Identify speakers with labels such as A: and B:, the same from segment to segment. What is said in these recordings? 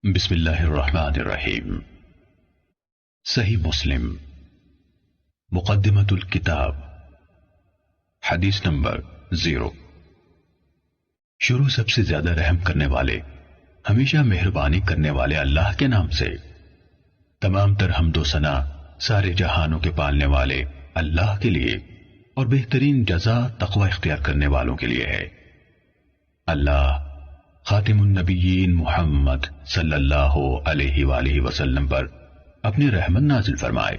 A: بسم اللہ الرحمن الرحیم۔ صحیح مسلم مقدمۃ الکتاب، حدیث نمبر 0۔ شروع سب سے زیادہ رحم کرنے والے، ہمیشہ مہربانی کرنے والے اللہ کے نام سے۔ تمام تر حمد و ثنا سارے جہانوں کے پالنے والے اللہ کے لیے اور بہترین جزا تقوی اختیار کرنے والوں کے لیے ہے۔ اللہ خاتم النبیین محمد صلی اللہ علیہ وآلہ وسلم پر اپنی رحمت نازل فرمائے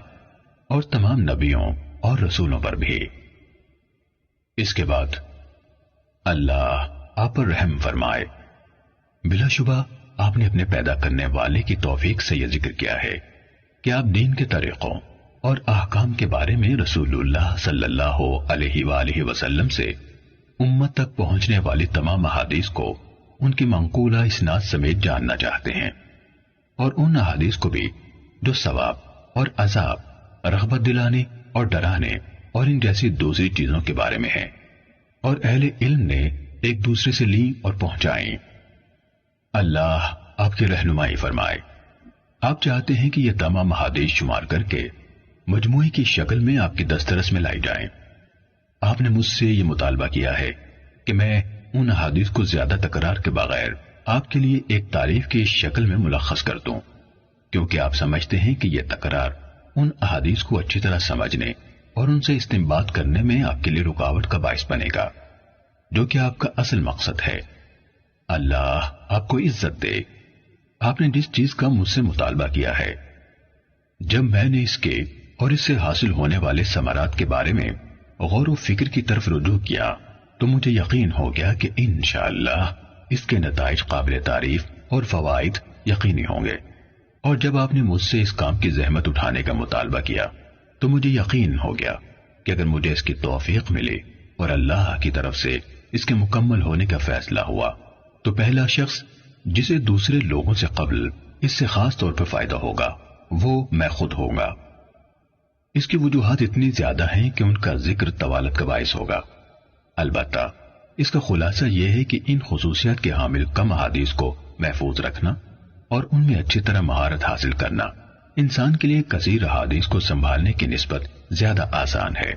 A: اور تمام نبیوں اور رسولوں پر بھی۔ اس کے بعد اللہ آپ پر رحم فرمائے۔ بلا شبہ آپ نے اپنے پیدا کرنے والے کی توفیق سے یہ ذکر کیا ہے کہ آپ دین کے طریقوں اور احکام کے بارے میں رسول اللہ صلی اللہ علیہ وآلہ وسلم سے امت تک پہنچنے والی تمام احادیث کو ان کی منقولہ اسناد سمیت جاننا چاہتے ہیں، اور ان احادیث کو بھی جو ثواب اور عذاب، رغبت دلانے اور ڈرانے اور ان جیسی دوسری چیزوں کے بارے میں ہیں، اور اہل علم نے ایک دوسرے سے لی اور پہنچائیں۔ اللہ آپ کی رہنمائی فرمائے۔ آپ چاہتے ہیں کہ یہ تمام احادیث شمار کر کے مجموعی کی شکل میں آپ کی دسترس میں لائی جائیں۔ آپ نے مجھ سے یہ مطالبہ کیا ہے کہ میں ان احادیث کو زیادہ تکرار کے بغیر آپ کے لیے ایک تعریف کی شکل میں ملخص کر دوں، کیونکہ آپ سمجھتے ہیں کہ یہ تکرار ان احادیث کو اچھی طرح سمجھنے اور ان سے استنباط کرنے میں آپ کے لیے رکاوٹ کا باعث بنے گا، جو کہ آپ کا اصل مقصد ہے۔ اللہ آپ کو عزت دے۔ آپ نے جس چیز کا مجھ سے مطالبہ کیا ہے، جب میں نے اس کے اور اس سے حاصل ہونے والے ثمرات کے بارے میں غور و فکر کی طرف رجوع کیا تو مجھے یقین ہو گیا کہ انشاءاللہ اس کے نتائج قابل تعریف اور فوائد یقینی ہوں گے۔ اور جب آپ نے مجھ سے اس کام کی زحمت اٹھانے کا مطالبہ کیا تو مجھے یقین ہو گیا کہ اگر مجھے اس کی توفیق ملے اور اللہ کی طرف سے اس کے مکمل ہونے کا فیصلہ ہوا تو پہلا شخص جسے دوسرے لوگوں سے قبل اس سے خاص طور پر فائدہ ہوگا وہ میں خود ہوں گا۔ اس کی وجوہات اتنی زیادہ ہیں کہ ان کا ذکر طوالت کا باعث ہوگا۔ البتہ اس کا خلاصہ یہ ہے کہ ان خصوصیات کے حامل کم احادیث کو محفوظ رکھنا اور ان میں اچھی طرح مہارت حاصل کرنا انسان کے لیے کثیر احادیث کو سنبھالنے کی نسبت زیادہ آسان ہے،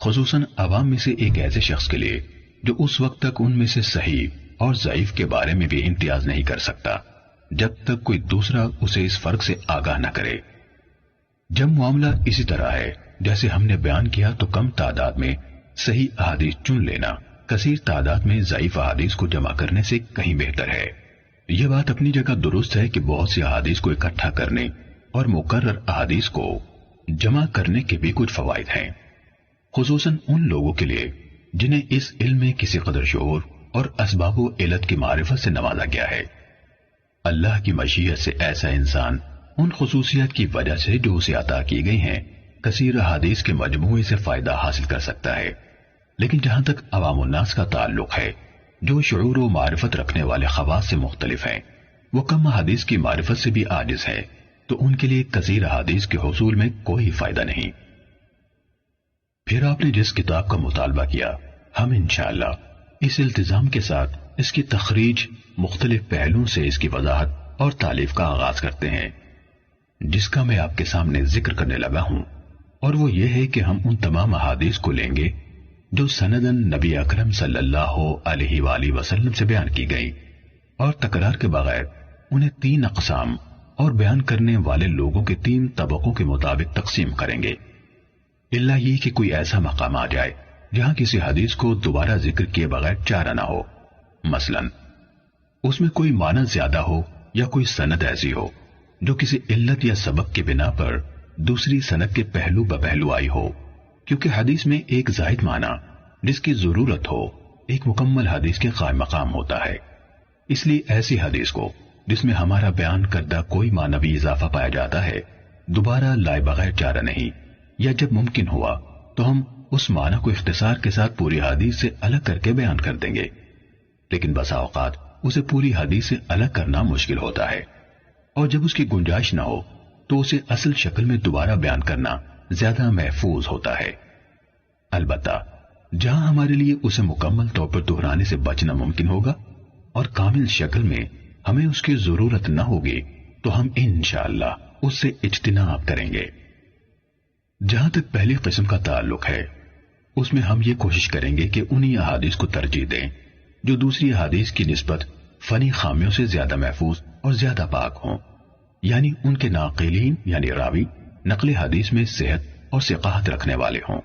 A: خصوصاً عوام میں سے ایک ایسے شخص کے لیے جو اس وقت تک ان میں سے صحیح اور ضعیف کے بارے میں بھی امتیاز نہیں کر سکتا جب تک کوئی دوسرا اسے اس فرق سے آگاہ نہ کرے۔ جب معاملہ اسی طرح ہے جیسے ہم نے بیان کیا تو کم تعداد میں صحیح احادیث چن لینا کثیر تعداد میں ضعیف احادیث کو جمع کرنے سے کہیں بہتر ہے۔ یہ بات اپنی جگہ درست ہے کہ بہت سی احادیث کو اکٹھا کرنے اور مقرر احادیث کو جمع کرنے کے بھی کچھ فوائد ہیں، خصوصاً ان لوگوں کے لیے جنہیں اس علم میں کسی قدر شعور اور اسباب و علت کی معرفت سے نوازا گیا ہے۔ اللہ کی مشیت سے ایسا انسان ان خصوصیات کی وجہ سے جو اسے عطا کی گئی ہیں کثیر احادیث کے مجموعے سے فائدہ حاصل کر سکتا ہے، لیکن جہاں تک عوام الناس کا تعلق ہے جو شعور و معرفت رکھنے والے خواص سے مختلف ہیں، وہ کم احادیث کی معرفت سے بھی عاجز ہے، تو ان کے لیے کثیر احادیث کے حصول میں کوئی فائدہ نہیں۔ پھر آپ نے جس کتاب کا مطالبہ کیا، ہم انشاءاللہ اس التزام کے ساتھ اس کی تخریج مختلف پہلوؤں سے اس کی وضاحت اور تالیف کا آغاز کرتے ہیں، جس کا میں آپ کے سامنے ذکر کرنے لگا ہوں، اور وہ یہ ہے کہ ہم ان تمام احادیث کو لیں گے جو سندن نبی اکرم صلی اللہ علیہ وآلہ وسلم سے بیان کی گئی، اور تکرار کے بغیر انہیں 3 اقسام اور بیان کرنے والے لوگوں کے 3 طبقوں کے مطابق تقسیم کریں گے، الا یہ کہ کوئی ایسا مقام آ جائے جہاں کسی حدیث کو دوبارہ ذکر کیے بغیر چارہ نہ ہو، مثلا اس میں کوئی معنی زیادہ ہو یا کوئی سند ایسی ہو جو کسی علت یا سبب کی بنا پر دوسری سند کے پہلو بپہلو آئی ہو، کیونکہ حدیث میں ایک زائد معنی جس کی ضرورت ہو ایک مکمل حدیث کے قائم مقام ہوتا ہے۔ اس لیے ایسی حدیث کو جس میں ہمارا بیان کردہ کوئی معنوی اضافہ پایا جاتا ہے دوبارہ لائے بغیر چارہ نہیں، یا جب ممکن ہوا تو ہم اس معنی کو اختصار کے ساتھ پوری حدیث سے الگ کر کے بیان کر دیں گے، لیکن بسا اوقات اسے پوری حدیث سے الگ کرنا مشکل ہوتا ہے، اور جب اس کی گنجائش نہ ہو تو اسے اصل شکل میں دوبارہ بیان کرنا زیادہ محفوظ ہوتا ہے۔ البتہ جہاں ہمارے لیے اسے مکمل طور پر دہرانے سے بچنا ممکن ہوگا اور کامل شکل میں ہمیں اس کی ضرورت نہ ہوگی تو ہم انشاءاللہ اس سے اجتناب کریں گے۔ جہاں تک پہلی قسم کا تعلق ہے، اس میں ہم یہ کوشش کریں گے کہ انہی احادیث کو ترجیح دیں جو دوسری احادیث کی نسبت فنی خامیوں سے زیادہ محفوظ اور زیادہ پاک ہوں، یعنی ان کے ناقلین یعنی راوی نقل حدیث میں صحت اور ثقاہت رکھنے والے ہوں،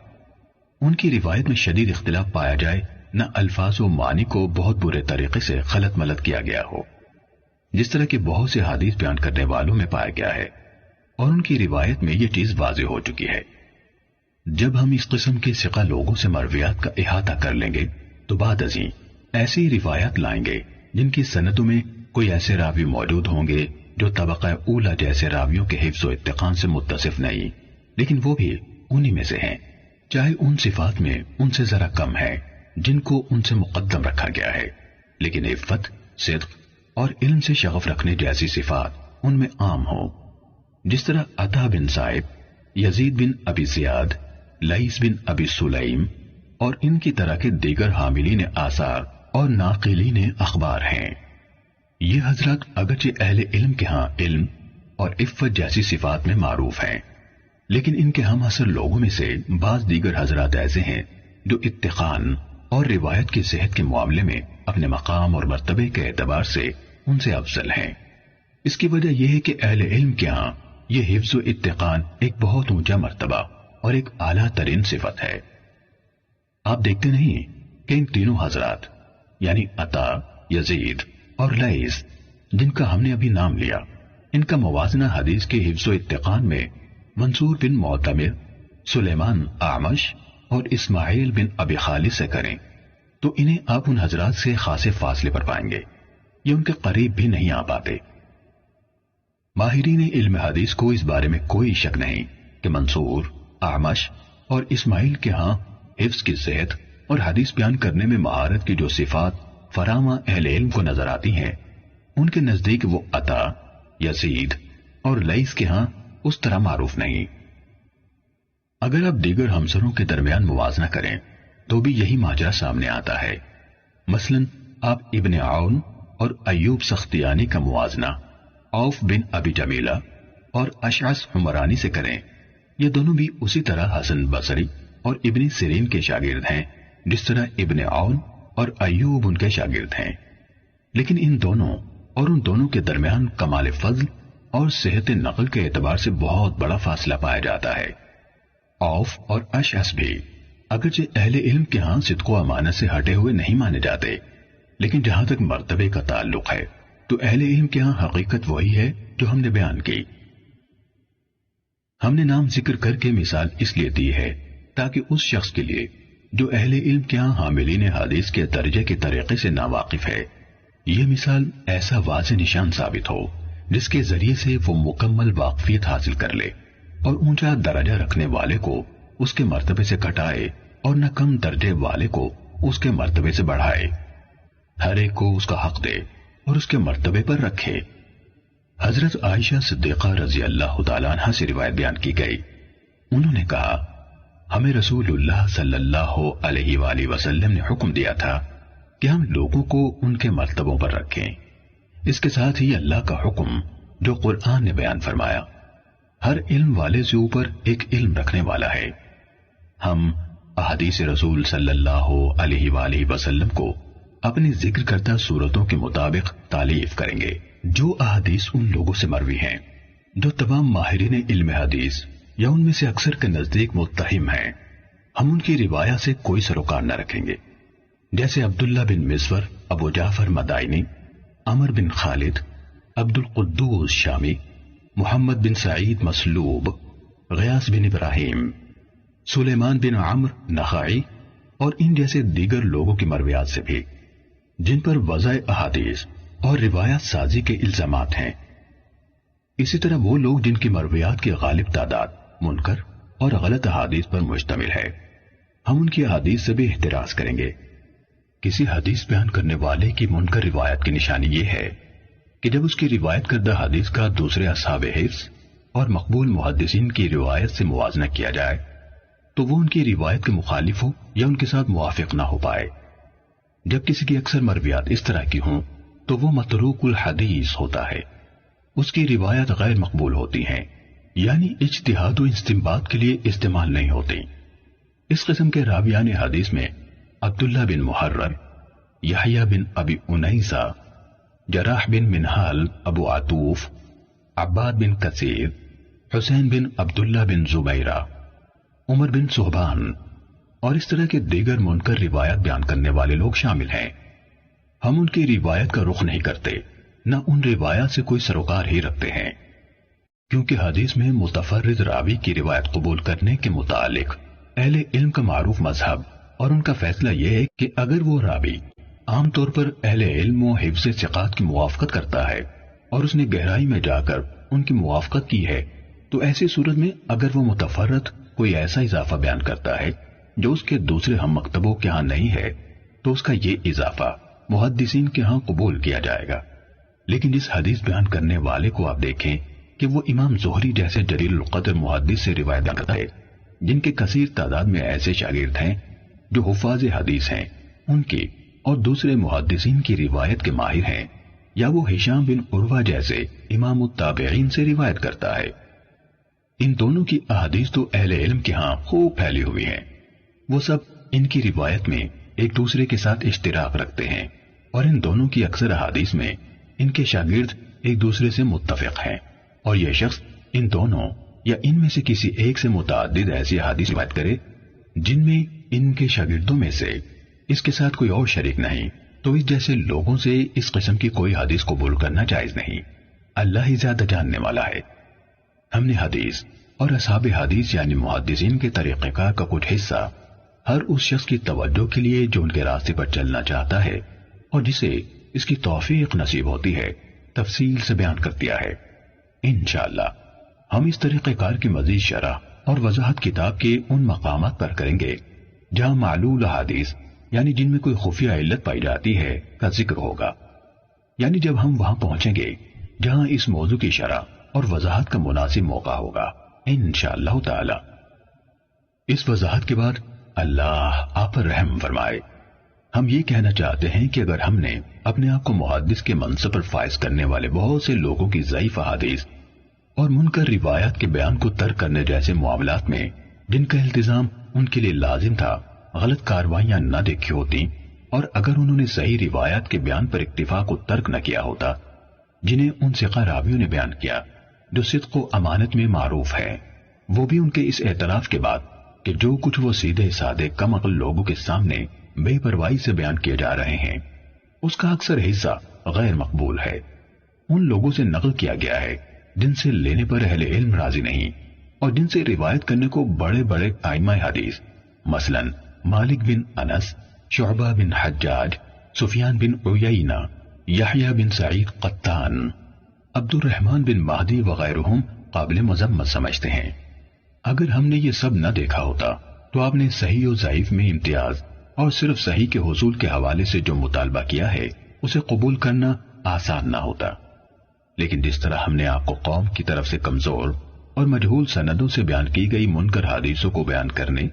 A: ان کی روایت میں شدید اختلاف پایا جائے، نہ الفاظ و معنی کو بہت برے طریقے سے خلط ملط کیا گیا ہو، جس طرح کے بہت سے حدیث بیان کرنے والوں میں پایا گیا ہے، اور ان کی روایت میں یہ چیز واضح ہو چکی ہے۔ جب ہم اس قسم کے ثقہ لوگوں سے مرویات کا احاطہ کر لیں گے تو بعد ازیں ایسی روایات لائیں گے جن کی سندوں میں کوئی ایسے راوی موجود ہوں گے جو طبقہ اولا جیسے راویوں کے حفظ و اتقان سے متصف نہیں، لیکن وہ بھی انہی میں سے ہیں، چاہے ان صفات میں ان سے ذرا کم ہے جن کو ان سے مقدم رکھا گیا ہے، لیکن عفت، صدق اور علم سے شغف رکھنے جیسی صفات ان میں عام ہوں، جس طرح عطا بن صائب، یزید بن ابی زیاد، لیث بن ابی سلیم اور ان کی طرح کے دیگر حاملین آثار اور ناقلین اخبار ہیں۔ یہ حضرات اگرچہ اہل علم کے ہاں علم اور عفت جیسی صفات میں معروف ہیں، لیکن ان کے ہم عصر لوگوں میں سے بعض دیگر حضرات ایسے ہیں جو اتقان اور روایت کی صحت کے معاملے میں اپنے مقام اور مرتبے کے اعتبار سے ان سے افضل ہیں۔ اس کی وجہ یہ ہے کہ اہل علم کے ہاں یہ حفظ و اتقان ایک بہت اونچا مرتبہ اور ایک اعلیٰ ترین صفت ہے۔ آپ دیکھتے نہیں کہ ان تینوں حضرات یعنی عطا، یزید اور لیث جن کا ہم نے ابھی نام لیا، ان کا موازنہ حدیث کے حفظ و اتقان میں منصور بن معتمر، سلیمان اعمش اور اسماعیل بن ابی خالد سے کریں تو انہیں آپ ان حضرات سے خاصے فاصلے پر پائیں گے، یہ ان کے قریب بھی نہیں آ پاتے۔ ماہرین علم حدیث کو اس بارے میں کوئی شک نہیں کہ منصور، اعمش اور اسماعیل کے ہاں حفظ کی صحت اور حدیث بیان کرنے میں مہارت کی جو صفات فراواں اہل علم کو نظر آتی ہیں، ان کے نزدیک وہ عطا، یزید اور لیث کے ہاں اس طرح معروف نہیں۔ اگر آپ دیگر ہمسروں کے درمیان موازنہ کریں تو بھی یہی ماجرا سامنے آتا ہے۔ مثلا آپ ابن عون اور ایوب سختیانی کا موازنہ عوف بن ابی جمیلہ اور اشعث حمرانی سے کریں، یہ دونوں بھی اسی طرح حسن بصری اور ابن سیرین کے شاگرد ہیں جس طرح ابن عون اور ایوب ان کے شاگرد ہیں، لیکن ان دونوں اور ان دونوں کے درمیان کمال فضل اور صحت نقل کے اعتبار سے بہت بڑا فاصلہ پایا جاتا ہے۔ عوف اور اشعث بھی اگرچہ اہل علم کے ہاں صدق و امانت سے ہٹے ہوئے نہیں مانے جاتے، لیکن جہاں تک مرتبے کا تعلق ہے تو اہل علم کے ہاں حقیقت وہی ہے جو ہم نے بیان کی۔ ہم نے نام ذکر کر کے مثال اس لیے دی ہے تاکہ اس شخص کے لیے جو اہل علم کے ہاں حاملین حدیث کے درجے کے طریقے سے ناواقف ہے، یہ مثال ایسا واضح نشان ثابت ہو جس کے ذریعے سے وہ مکمل واقفیت حاصل کر لے اور اونچا درجہ رکھنے والے کو اس کے مرتبے سے گھٹائے اور نہ کم درجے والے کو اس کے مرتبے سے بڑھائے، ہر ایک کو اس کا حق دے اور اس کے مرتبے پر رکھے۔ حضرت عائشہ صدیقہ رضی اللہ تعالیٰ عنہ سے روایت بیان کی گئی، انہوں نے کہا ہمیں رسول اللہ صلی اللہ علیہ وآلہ وسلم نے حکم دیا تھا کہ ہم لوگوں کو ان کے مرتبوں پر رکھیں۔ اس کے ساتھ ہی اللہ کا حکم جو قرآن نے بیان فرمایا، ہر علم والے سے اوپر ایک علم رکھنے والا ہے۔ ہم احادیث رسول صلی اللہ علیہ وآلہ وسلم کو اپنی ذکر کردہ صورتوں کے مطابق تالیف کریں گے جو احادیث ان لوگوں سے مروی ہیں جو تمام ماہرین علم حدیث یا ان میں سے اکثر کے نزدیک متہم ہیں۔ ہم ان کی روایت سے کوئی سروکار نہ رکھیں گے، جیسے عبداللہ بن مسور، ابو جعفر مدائنی، عمر بن خالد، عبد القدوس شامی، محمد بن سعید مسلوب، غیاث بن ابراہیم، سلیمان بن عمرو نخعی اور ان جیسے دیگر لوگوں کی مرویات سے بھی جن پر وضع احادیث اور روایات سازی کے الزامات ہیں۔ اسی طرح وہ لوگ جن کی مرویات کی غالب تعداد منکر اور غلط احادیث پر مشتمل ہے، ہم ان کی احادیث سے بھی احتراز کریں گے۔ کسی حدیث بیان کرنے والے کی منکر روایت کی نشانی یہ ہے کہ جب اس کی روایت کردہ حدیث کا دوسرے اصحاب حفظ اور مقبول محدثین کی روایت سے موازنہ کیا جائے تو وہ ان کی روایت کے مخالف ہو یا ان کے ساتھ موافق نہ ہو پائے۔ جب کسی کی اکثر مرویات اس طرح کی ہوں تو وہ متروک الحدیث ہوتا ہے، اس کی روایت غیر مقبول ہوتی ہیں، یعنی اجتہاد و استنباط کے لیے استعمال نہیں ہوتی۔ اس قسم کے راویان حدیث میں عبداللہ بن محرر، یحییٰ بن ابی انیسہ، جراح بن منہال ابو عطوف، عباد بن کثیر، حسین بن عبداللہ بن زبیرہ، عمر بن صہبان اور اس طرح کے دیگر منکر روایت بیان کرنے والے لوگ شامل ہیں۔ ہم ان کی روایت کا رخ نہیں کرتے، نہ ان روایات سے کوئی سروکار ہی رکھتے ہیں، کیونکہ حدیث میں متفرد راوی کی روایت قبول کرنے کے متعلق اہل علم کا معروف مذہب اور ان کا فیصلہ یہ ہے کہ اگر وہ راوی عام طور پر اہل علم و حفظ ثقات کی موافقت کرتا ہے اور اس نے گہرائی میں جا کر ان کی موافقت کی ہے، تو ایسی صورت میں اگر وہ متفرد کوئی ایسا اضافہ بیان کرتا ہے جو اس کے دوسرے ہم مکتبوں کے ہاں نہیں ہے، تو اس کا یہ اضافہ محدثین کے ہاں قبول کیا جائے گا۔ لیکن جس حدیث بیان کرنے والے کو آپ دیکھیں کہ وہ امام زہری جیسے جلیل القدر محدث سے روایت بیان کرتا ہے، جن کے کثیر تعداد میں ایسے شاگرد ہیں جو حفاظ حدیث ہیں، ان کی اور دوسرے محدثین کی روایت کے ماہر ہیں، یا وہ ہشام بن عروہ جیسے امام التابعین سے روایت کرتا ہے، ان دونوں کی احادیث تو اہل علم کے ہاں خوب پھیلی ہوئی ہیں، وہ سب ان کی روایت میں ایک دوسرے کے ساتھ اشتراک رکھتے ہیں، اور ان دونوں کی اکثر احادیث میں ان کے شاگرد ایک دوسرے سے متفق ہیں، اور یہ شخص ان دونوں یا ان میں سے کسی ایک سے متعدد ایسی احادیث روایت کرے جن میں ان کے شاگردوں میں سے اس کے ساتھ کوئی اور شریک نہیں، تو اس جیسے لوگوں سے اس قسم کی کوئی حدیث قبول کرنا جائز نہیں۔ اللہ ہی زیادہ جاننے والا ہے۔ ہم نے حدیث اور اصحاب حدیث یعنی محدثین کے طریقہ کار کا کچھ حصہ ہر اس شخص کی توجہ کے لیے جو ان کے راستے پر چلنا چاہتا ہے اور جسے اس کی توفیق نصیب ہوتی ہے تفصیل سے بیان کر دیا ہے۔ انشاءاللہ ہم اس طریقہ کار کی مزید شرح اور وضاحت کتاب کے ان مقامات پر کریں گے جہاں معلول حدیث یعنی جن میں کوئی خفیہ علت پائی جاتی ہے کا ذکر ہوگا، یعنی جب ہم وہاں پہنچیں گے جہاں اس موضوع کی شرح اور وضاحت کا مناسب موقع ہوگا انشاءاللہ تعالی۔ اس وضاحت کے بعد اللہ آپ پر رحم فرمائے۔ ہم یہ کہنا چاہتے ہیں کہ اگر ہم نے اپنے آپ کو محدث کے منصب پر فائز کرنے والے بہت سے لوگوں کی ضعیف احادیث اور منکر روایات کے بیان کو ترک کرنے جیسے معاملات میں جن کا التزام ان کے لیے لازم تھا غلط کاروائیاں نہ دیکھی ہوتی، اور اگر انہوں نے صحیح روایات کے بیان پر اکتفا کو ترک نہ کیا ہوتا جنہیں ان ثقہ راویوں نے بیان کیا جو صدق و امانت میں معروف ہے، وہ بھی ان کے اس اعتراف کے بعد کہ جو کچھ وہ سیدھے سادے کم عقل لوگوں کے سامنے بے پرواہی سے بیان کیے جا رہے ہیں اس کا اکثر حصہ غیر مقبول ہے، ان لوگوں سے نقل کیا گیا ہے جن سے لینے پر اہل علم راضی نہیں اور جن سے روایت کرنے کو بڑے بڑے ائمہ حدیث مثلا مالک بن انس، شعبہ بن حجاج، سفیان بن عیینہ، یحییٰ بن سعید قطان، عبد الرحمن بن مہدی وغیرہم قابل مذمت سمجھتے ہیں۔ اگر ہم نے یہ سب نہ دیکھا ہوتا تو آپ نے صحیح و ضعیف میں امتیاز اور صرف صحیح کے حصول کے حوالے سے جو مطالبہ کیا ہے اسے قبول کرنا آسان نہ ہوتا، لیکن جس طرح ہم نے آپ کو قوم کی طرف سے کمزور اور مجہول سندوں سے بیان کی گئی منکر حدیثوں کو بیان کرنے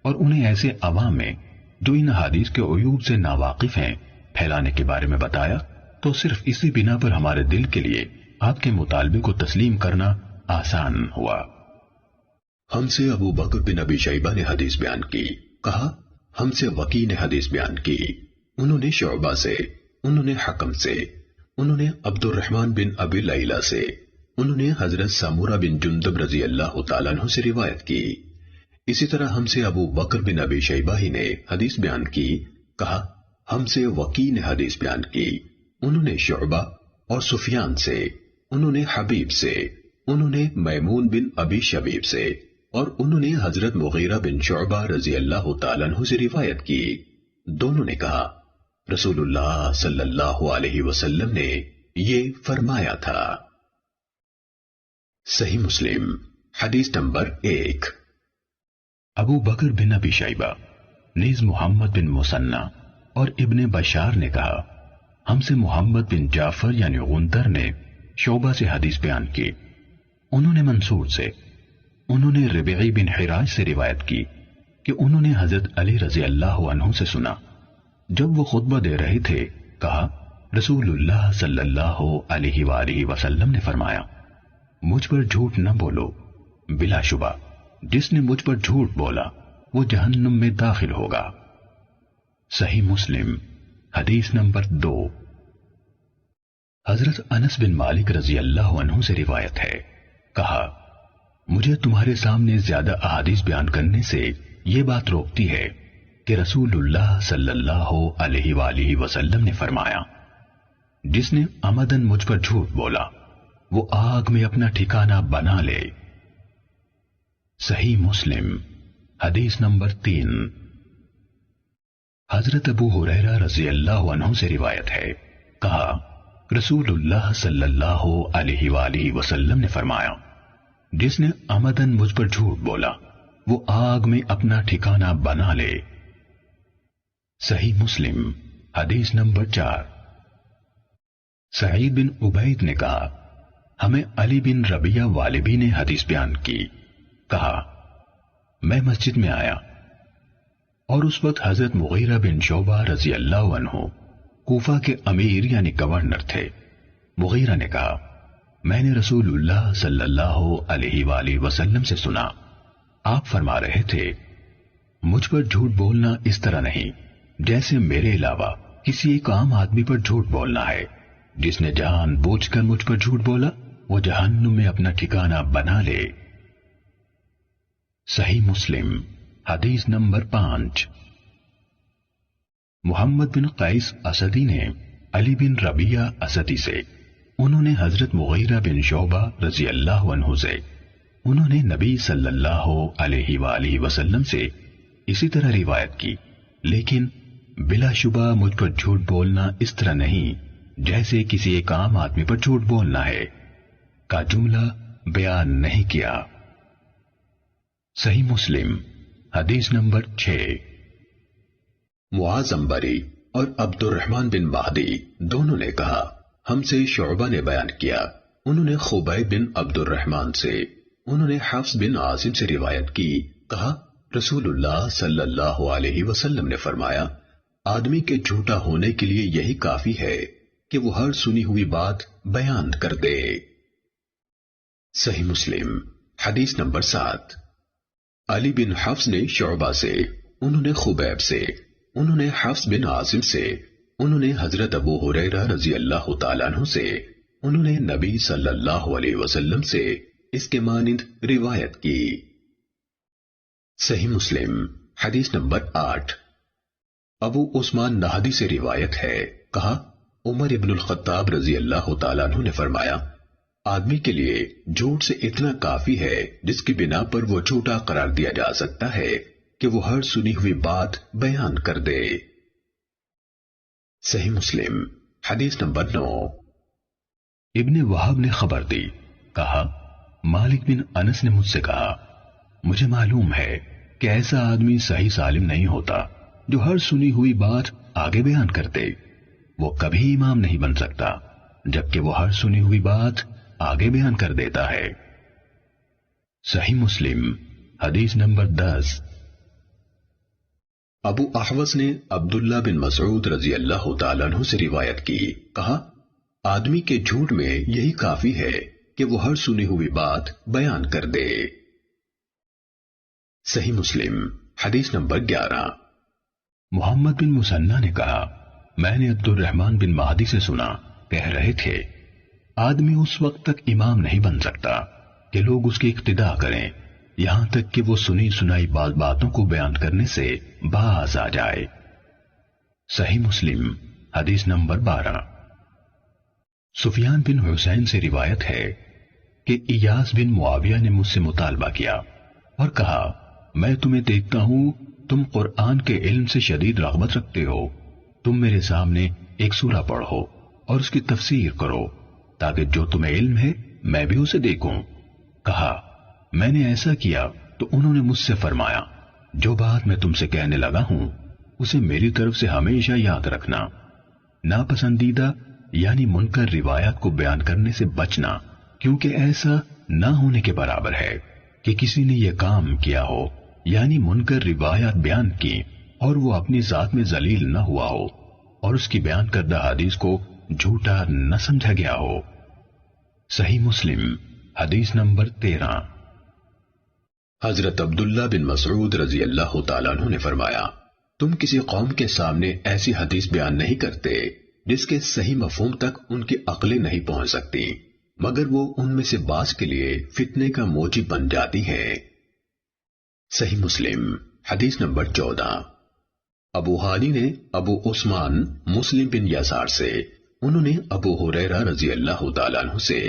A: اور انہیں ایسے عوام میں جو ان حدیث کے عیوب سے ناواقف ہیں پھیلانے کے بارے میں بتایا، تو صرف اسی بنا پر ہمارے دل کے لیے آپ کے مطالبے کو تسلیم کرنا آسان ہوا۔ ہم سے ابو بکر بن ابی شیبہ نے حدیث بیان کی، کہا ہم سے وکی نے حدیث بیان کی، انہوں نے شعبہ سے، انہوں نے حکم سے، انہوں نے عبد الرحمن بن ابی لیلہ سے، انہوں نے حضرت سمورہ بن جندب رضی اللہ تعالیٰ عنہ سے روایت کی۔ اسی طرح ہم سے ابو بکر بن ابی شیبہ ہی نے حدیث بیان کی، کہا ہم سے وکی نے حدیث بیان کی، انہوں نے شعبہ اور سفیان سے، انہوں نے حبیب سے، انہوں نے میمون بن ابی شبیب سے، اور انہوں نے حضرت مغیرہ بن شعبہ رضی اللہ تعالیٰ عنہ سے روایت کی۔ دونوں نے کہا رسول اللہ صلی اللہ علیہ وسلم نے یہ فرمایا تھا۔ صحیح مسلم حدیث نمبر 1۔ ابو بکر بن ابی شیبہ نیز محمد بن مثنی اور ابن بشار نے کہا ہم سے محمد بن جعفر یعنی غندر نے شعبہ سے حدیث بیان کی، انہوں نے منصور سے، انہوں نے ربعی بن حراج سے روایت کی کہ انہوں نے حضرت علی رضی اللہ عنہ سے سنا، جب وہ خطبہ دے رہے تھے کہا رسول اللہ صلی اللہ علیہ وآلہ وسلم نے فرمایا، مجھ پر جھوٹ نہ بولو، بلا شبہ جس نے مجھ پر جھوٹ بولا وہ جہنم میں داخل ہوگا۔ صحیح مسلم حدیث نمبر 2۔ حضرت انس بن مالک رضی اللہ عنہ سے روایت ہے، کہا مجھے تمہارے سامنے زیادہ احادیث بیان کرنے سے یہ بات روکتی ہے کہ رسول اللہ صلی اللہ علیہ وآلہ وسلم نے فرمایا، جس نے عمدن مجھ پر جھوٹ بولا وہ آگ میں اپنا ٹھکانہ بنا لے۔ صحیح مسلم حدیث نمبر 3۔ حضرت ابو ہریرہ رضی اللہ عنہ سے روایت ہے، کہا رسول اللہ صلی اللہ علیہ وآلہ وسلم نے فرمایا، جس نے عمدن مجھ پر جھوٹ بولا وہ آگ میں اپنا ٹھکانہ بنا لے۔ صحیح مسلم حدیث نمبر 4۔ سعید بن عبید نے کہا ہمیں علی بن ربیہ والبی نے حدیث بیان کی، کہا میں مسجد میں آیا اور اس وقت حضرت مغیرہ بن شعبہ رضی اللہ عنہ کوفہ کے امیر یعنی گورنر تھے۔ مغیرہ نے کہا میں نے رسول اللہ صلی اللہ علیہ وآلہ وسلم سے سنا، آپ فرما رہے تھے مجھ پر جھوٹ بولنا اس طرح نہیں جیسے میرے علاوہ کسی ایک عام آدمی پر جھوٹ بولنا ہے، جس نے جان بوجھ کر مجھ پر جھوٹ بولا وہ جہنم میں اپنا ٹھکانہ بنا لے۔ صحیح مسلم حدیث نمبر 5۔ محمد بن قیس اسدی نے علی بن ربیہ اسدی سے، انہوں نے حضرت مغیرہ بن شعبہ رضی اللہ عنہ سے، انہوں نے نبی صلی اللہ علیہ وآلہ وسلم سے اسی طرح روایت کی، لیکن بلا شبہ مجھ پر جھوٹ بولنا اس طرح نہیں جیسے کسی ایک عام آدمی پر جھوٹ بولنا ہے کا جملہ بیان نہیں کیا۔ صحیح مسلم حدیث نمبر 6۔ معاذ عنبری اور عبد الرحمن بن مہدی دونوں نے کہا ہم سے شعبہ نے بیان کیا، انہوں نے خبیب بن عبد الرحمن سے، انہوں نے حفص بن عاصم سے روایت کی، کہا رسول اللہ صلی اللہ علیہ وسلم نے فرمایا آدمی کے جھوٹا ہونے کے لیے یہی کافی ہے کہ وہ ہر سنی ہوئی بات بیان کر دے۔ صحیح مسلم حدیث نمبر 7۔ علی بن حفص نے شعبہ سے، انہوں نے خبیب سے، انہوں نے حفص بن عاصم سے، انہوں نے حضرت ابو ہریرہ رضی اللہ تعالیٰ عنہ سے، انہوں نے نبی صلی اللہ علیہ وسلم سے اس کے مانند روایت کی۔ صحیح مسلم حدیث نمبر 8۔ ابو عثمان نہدی سے روایت ہے، کہا عمر ابن الخطاب رضی اللہ تعالیٰ عنہ نے فرمایا آدمی کے لیے جھوٹ سے اتنا کافی ہے جس کی بنا پر وہ جھوٹا قرار دیا جا سکتا ہے کہ وہ ہر سنی ہوئی بات بیان کر دے۔ صحیح مسلم حدیث نمبر 9۔ ابن وہب نے خبر دی، کہا مالک بن انس نے مجھ سے کہا مجھے معلوم ہے کہ ایسا آدمی صحیح سالم نہیں ہوتا جو ہر سنی ہوئی بات آگے بیان کرتے، وہ کبھی امام نہیں بن سکتا جبکہ وہ ہر سنی ہوئی بات آگے بیان کر دیتا ہے۔ صحیح مسلم حدیث نمبر 10۔ ابو احوص نے عبداللہ بن مسعود رضی اللہ تعالیٰ عنہ سے روایت کی، کہا آدمی کے جھوٹ میں یہی کافی ہے کہ وہ ہر سنی ہوئی بات بیان کر دے۔ صحیح مسلم حدیث نمبر 11۔ محمد بن مسنہ نے کہا میں نے عبد الرحمن بن مہدی سے سنا، کہہ رہے تھے آدمی اس وقت تک امام نہیں بن سکتا کہ لوگ اس کی اقتداء کریں یہاں تک کہ وہ سنی سنائی باتوں کو بیان کرنے سے باز آ جائے۔ صحیح مسلم حدیث نمبر 12۔ سفیان بن حسین سے روایت ہے کہ ایاس بن معاویہ نے مجھ سے مطالبہ کیا اور کہا میں تمہیں دیکھتا ہوں تم قرآن کے علم سے شدید رغبت رکھتے ہو، تم میرے سامنے ایک سورہ پڑھو اور اس کی تفسیر کرو تاکہ جو تمہیں علم ہے میں بھی اسے دیکھوں۔ کہا میں نے ایسا کیا تو انہوں نے مجھ سے فرمایا جو بات میں تم سے کہنے لگا ہوں اسے میری طرف سے ہمیشہ یاد رکھنا، ناپسندیدہ یعنی منکر روایات کو بیان کرنے سے بچنا، کیونکہ ایسا نہ ہونے کے برابر ہے کہ کسی نے یہ کام کیا ہو یعنی منکر روایات بیان کی اور وہ اپنی ذات میں ذلیل نہ ہوا ہو اور اس کی بیان کردہ حدیث کو جھوٹا نہ سمجھا گیا ہو۔ صحیح مسلم حدیث نمبر 13۔ حضرت عبداللہ بن مسعود رضی اللہ تعالیٰ عنہ نے فرمایا، تم کسی قوم کے سامنے ایسی حدیث بیان نہیں کرتے جس کے صحیح مفہوم تک ان کی عقلیں نہیں پہنچ سکتی، مگر وہ ان میں سے بعض کے لیے فتنے کا موجب بن جاتی ہے۔ صحیح مسلم حدیث نمبر 14۔ ابو حانی نے ابو عثمان مسلم بن یسار سے، انہوں نے ابو ہریرہ رضی اللہ تعالیٰ عنہ سے،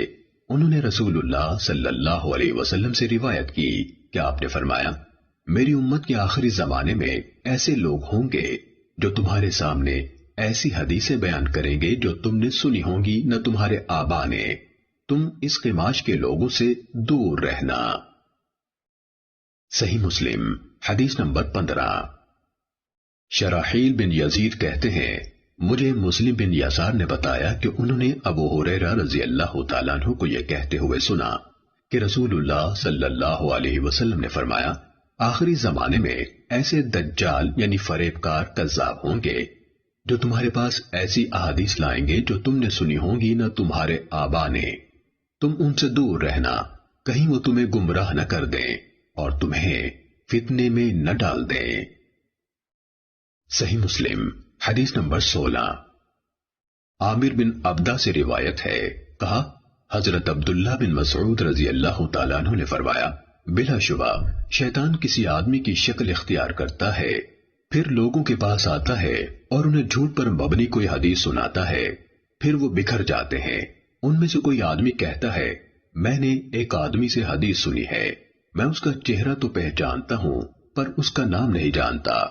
A: انہوں نے رسول اللہ صلی اللہ علیہ وسلم سے روایت کی کہ آپ نے فرمایا، میری امت کے آخری زمانے میں ایسے لوگ ہوں گے جو تمہارے سامنے ایسی حدیثیں بیان کریں گے جو تم نے سنی ہوں گی نہ تمہارے آبا نے، تم اس قماش کے لوگوں سے دور رہنا۔ صحیح مسلم حدیث نمبر 15۔ شراحیل بن یزید کہتے ہیں، مجھے مسلم بن یسار نے بتایا کہ انہوں نے ابو ہریرہ رضی اللہ تعالیٰ عنہ کو یہ کہتے ہوئے سنا کہ رسول اللہ صلی اللہ علیہ وسلم نے فرمایا، آخری زمانے میں ایسے دجال یعنی فریب کار کذاب ہوں گے جو تمہارے پاس ایسی احادیث لائیں گے جو تم نے سنی ہوں گی نہ تمہارے آبا نے، تم ان سے دور رہنا، کہیں وہ تمہیں گمراہ نہ کر دیں اور تمہیں فتنے میں نہ ڈال دیں۔ صحیح مسلم حدیث نمبر 16۔ عامر بن عبدہ سے روایت ہے، کہا حضرت عبداللہ بن مسعود رضی اللہ تعالیٰ عنہ نے فرمایا، بلا شبہ شیطان کسی آدمی کی شکل اختیار کرتا ہے، پھر لوگوں کے پاس آتا ہے اور انہیں جھوٹ پر مبنی کوئی حدیث سناتا ہے، پھر وہ بکھر جاتے ہیں۔ ان میں سے کوئی آدمی کہتا ہے، میں نے ایک آدمی سے حدیث سنی ہے، میں اس کا چہرہ تو پہچانتا ہوں پر اس کا نام نہیں جانتا،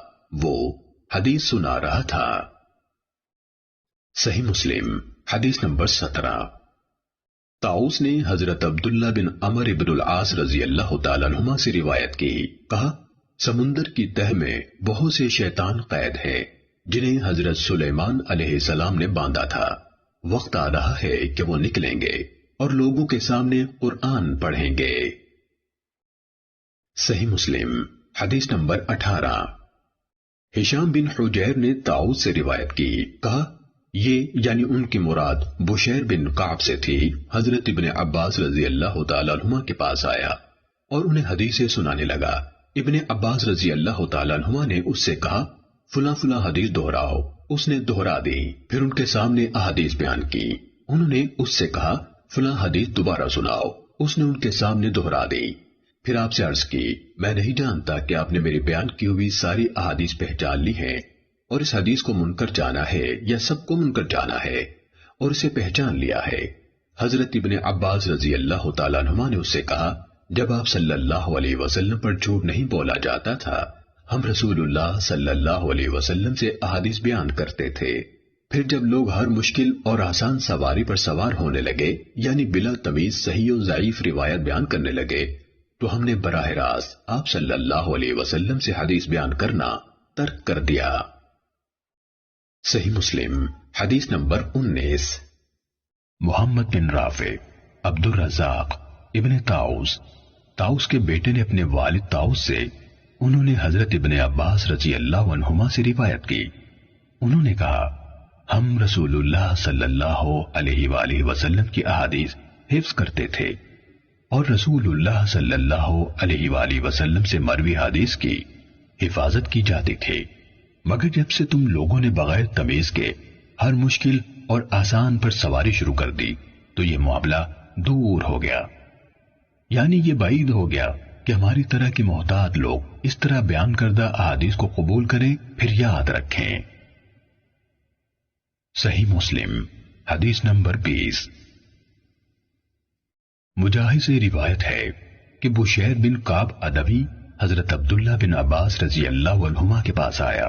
A: وہ حدیث سنا رہا تھا۔ صحیح مسلم حدیث نمبر 17۔ طاؤس نے حضرت عبداللہ بن عمر بن العاص رضی اللہ تعالیٰ عنہما سے روایت کی، کہا سمندر کی تہ میں بہت سے شیطان قید ہیں جنہیں حضرت سلیمان علیہ السلام نے باندھا تھا، وقت آ رہا ہے کہ وہ نکلیں گے اور لوگوں کے سامنے قرآن پڑھیں گے۔ صحیح مسلم حدیث نمبر 18۔ ہشام بن حجیر نے طاؤس سے روایت کی، کہا یہ یعنی ان کی مراد بشیر بن کعب سے تھی، حضرت ابن عباس رضی اللہ تعالیٰ عنہما کے پاس آیا اور انہیں حدیثیں سنانے لگا۔ ابن عباس رضی اللہ تعالیٰ عنہما نے اس سے کہا، فلاں فلاں حدیث دہراؤ، اس نے دہرا دی، پھر ان کے سامنے احادیث بیان کی۔ انہوں نے اس سے کہا، فلاں حدیث دوبارہ سناؤ، اس نے ان کے سامنے دہرا دی۔ پھر آپ سے عرض کی، میں نہیں جانتا کہ آپ نے میری بیان کی ہوئی ساری احادیث پہچان لی ہیں اور اس حدیث کو منکر جانا ہے یا سب کو منکر جانا ہے اور اسے پہچان لیا ہے۔ حضرت ابن عباس رضی اللہ تعالیٰ عنہما نے اس سے کہا، جب آپ صلی اللہ علیہ وسلم پر جھوٹ نہیں بولا جاتا تھا، ہم رسول اللہ صلی اللہ علیہ وسلم سے احادیث بیان کرتے تھے، پھر جب لوگ ہر مشکل اور آسان سواری پر سوار ہونے لگے یعنی بلا تمیز صحیح و ضعیف روایت بیان کرنے لگے تو ہم نے براہ راست آپ صلی اللہ علیہ وسلم سے حدیث بیان کرنا ترک کر دیا۔ صحیح مسلم حدیث نمبر 19۔ محمد بن رافع، عبد الرزاق ابن طاؤس کے بیٹے نے اپنے والد طاؤس سے، انہوں نے حضرت ابن عباس رضی اللہ عنہما سے روایت کی، انہوں نے کہا، ہم رسول اللہ صلی اللہ علیہ وآلہ وسلم کی احادیث حفظ کرتے تھے اور رسول اللہ صلی اللہ علیہ وآلہ وسلم سے مروی حدیث کی حفاظت کی جاتی تھی، مگر جب سے تم لوگوں نے بغیر تمیز کے ہر مشکل اور آسان پر سواری شروع کر دی تو یہ معاملہ دور ہو گیا، یعنی یہ بعید ہو گیا کہ ہماری طرح کے محتاط لوگ اس طرح بیان کردہ احادیث کو قبول کریں پھر یاد رکھیں۔ صحیح مسلم حدیث نمبر 20۔ مجاہد سے روایت ہے کہ بشیر بن کعب ادوی حضرت عبداللہ بن عباس رضی اللہ عنہما کے پاس آیا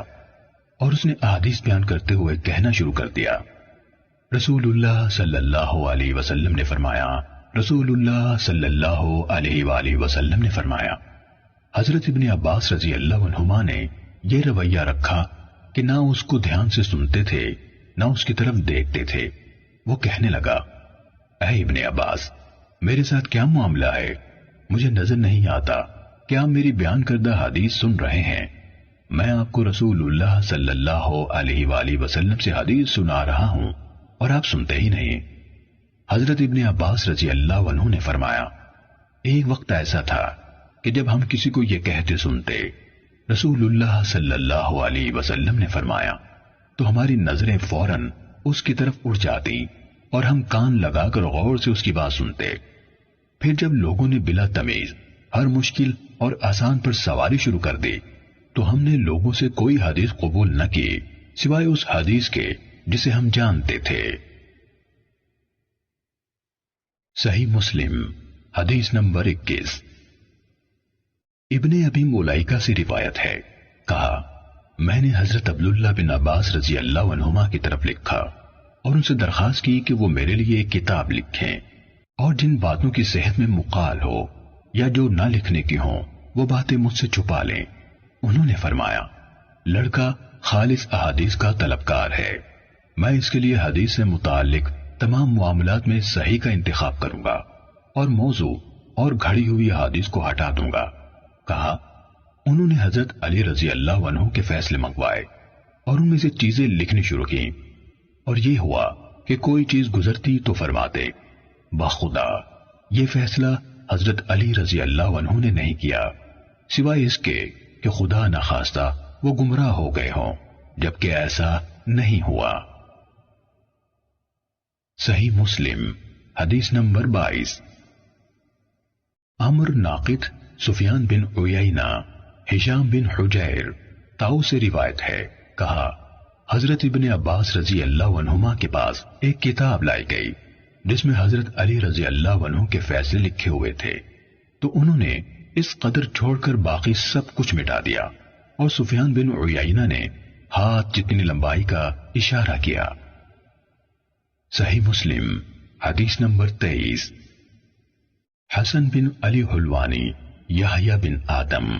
A: اور اس نے احادیث بیان کرتے ہوئے کہنا شروع کر دیا، رسول اللہ صلی اللہ علیہ وسلم نے فرمایا، رسول اللہ صلی اللہ علیہ وآلہ وسلم نے فرمایا۔ حضرت ابن عباس رضی اللہ عنہما نے یہ رویہ رکھا کہ نہ اس کو دھیان سے سنتے تھے نہ اس کی طرف دیکھتے تھے۔ وہ کہنے لگا، اے ابن عباس، میرے ساتھ کیا معاملہ ہے؟ مجھے نظر نہیں آتا کہ آپ میری بیان کردہ حدیث سن رہے ہیں، میں آپ کو رسول اللہ صلی اللہ علیہ وآلہ وسلم سے حدیث سنا رہا ہوں اور آپ سنتے ہی نہیں۔ حضرت ابن عباس رضی اللہ عنہ نے فرمایا، ایک وقت ایسا تھا کہ جب ہم کسی کو یہ کہتے سنتے رسول اللہ صلی اللہ علیہ وسلم نے فرمایا تو ہماری نظریں فوراً اس کی طرف اڑ جاتی اور ہم کان لگا کر غور سے اس کی بات سنتے۔ پھر جب لوگوں نے بلا تمیز ہر مشکل اور آسان پر سواری شروع کر دی تو ہم نے لوگوں سے کوئی حدیث قبول نہ کی سوائے اس حدیث کے جسے ہم جانتے تھے۔ صحیح مسلم حدیث نمبر 21۔ ابن ابی ملائکہ سے روایت ہے، کہا میں نے حضرت عبداللہ بن عباس رضی اللہ عنہما کی طرف لکھا اور ان سے درخواست کی کہ وہ میرے لیے ایک کتاب لکھیں اور جن باتوں کی صحت میں مقال ہو یا جو نہ لکھنے کی ہوں وہ باتیں مجھ سے چھپا لیں۔ انہوں نے فرمایا، لڑکا خالص احادیث کا طلبکار ہے، میں اس کے لیے حدیث سے متعلق تمام معاملات میں صحیح کا انتخاب کروں گا اور موضوع اور گھڑی ہوئی احادیث کو ہٹا دوں گا۔ کہا انہوں نے حضرت علی رضی اللہ عنہ کے فیصلے منگوائے اور ان میں سے چیزیں لکھنی شروع کی، اور یہ ہوا کہ کوئی چیز گزرتی تو فرماتے، بخدا یہ فیصلہ حضرت علی رضی اللہ عنہ نے نہیں کیا سوائے اس کے کہ خدا نخواستہ وہ گمراہ ہو گئے ہوں، جبکہ ایسا نہیں ہوا۔ صحیح مسلم حدیث نمبر 22۔ عمرو ناقد سفیان بن عیینہ ہشام بن حجیر تاؤ سے روایت ہے، کہا حضرت ابن عباس رضی اللہ عنہما کے پاس ایک کتاب لائی گئی جس میں حضرت علی رضی اللہ عنہ کے فیصلے لکھے ہوئے تھے، تو انہوں نے اس قدر چھوڑ کر باقی سب کچھ مٹا دیا اور سفیان بن عیینہ نے ہاتھ جتنی لمبائی کا اشارہ کیا۔ صحیح مسلم حدیث نمبر 23۔ حسن بن علی حلوانی، یحییٰ بن آدم،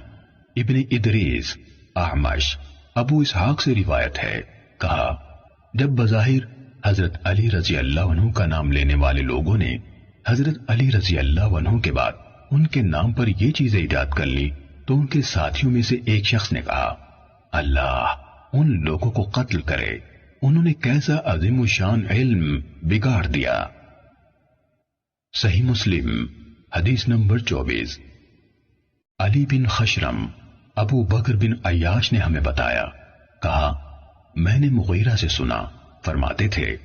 A: ابن ادریس، اعمش، ابو اسحاق سے روایت ہے، کہا جب بظاہر حضرت علی رضی اللہ عنہ کا نام لینے والے لوگوں نے حضرت علی رضی اللہ عنہ کے بعد ان کے نام پر یہ چیزیں ایجاد کر لی تو ان کے ساتھیوں میں سے ایک شخص نے کہا، اللہ ان لوگوں کو قتل کرے، انہوں نے کیسا عظیم الشان علم بگاڑ دیا۔ صحیح مسلم حدیث نمبر 24۔ علی بن خشرم ابو بکر بن عیاش نے ہمیں بتایا، کہا میں نے مغیرہ سے سنا، فرماتے تھے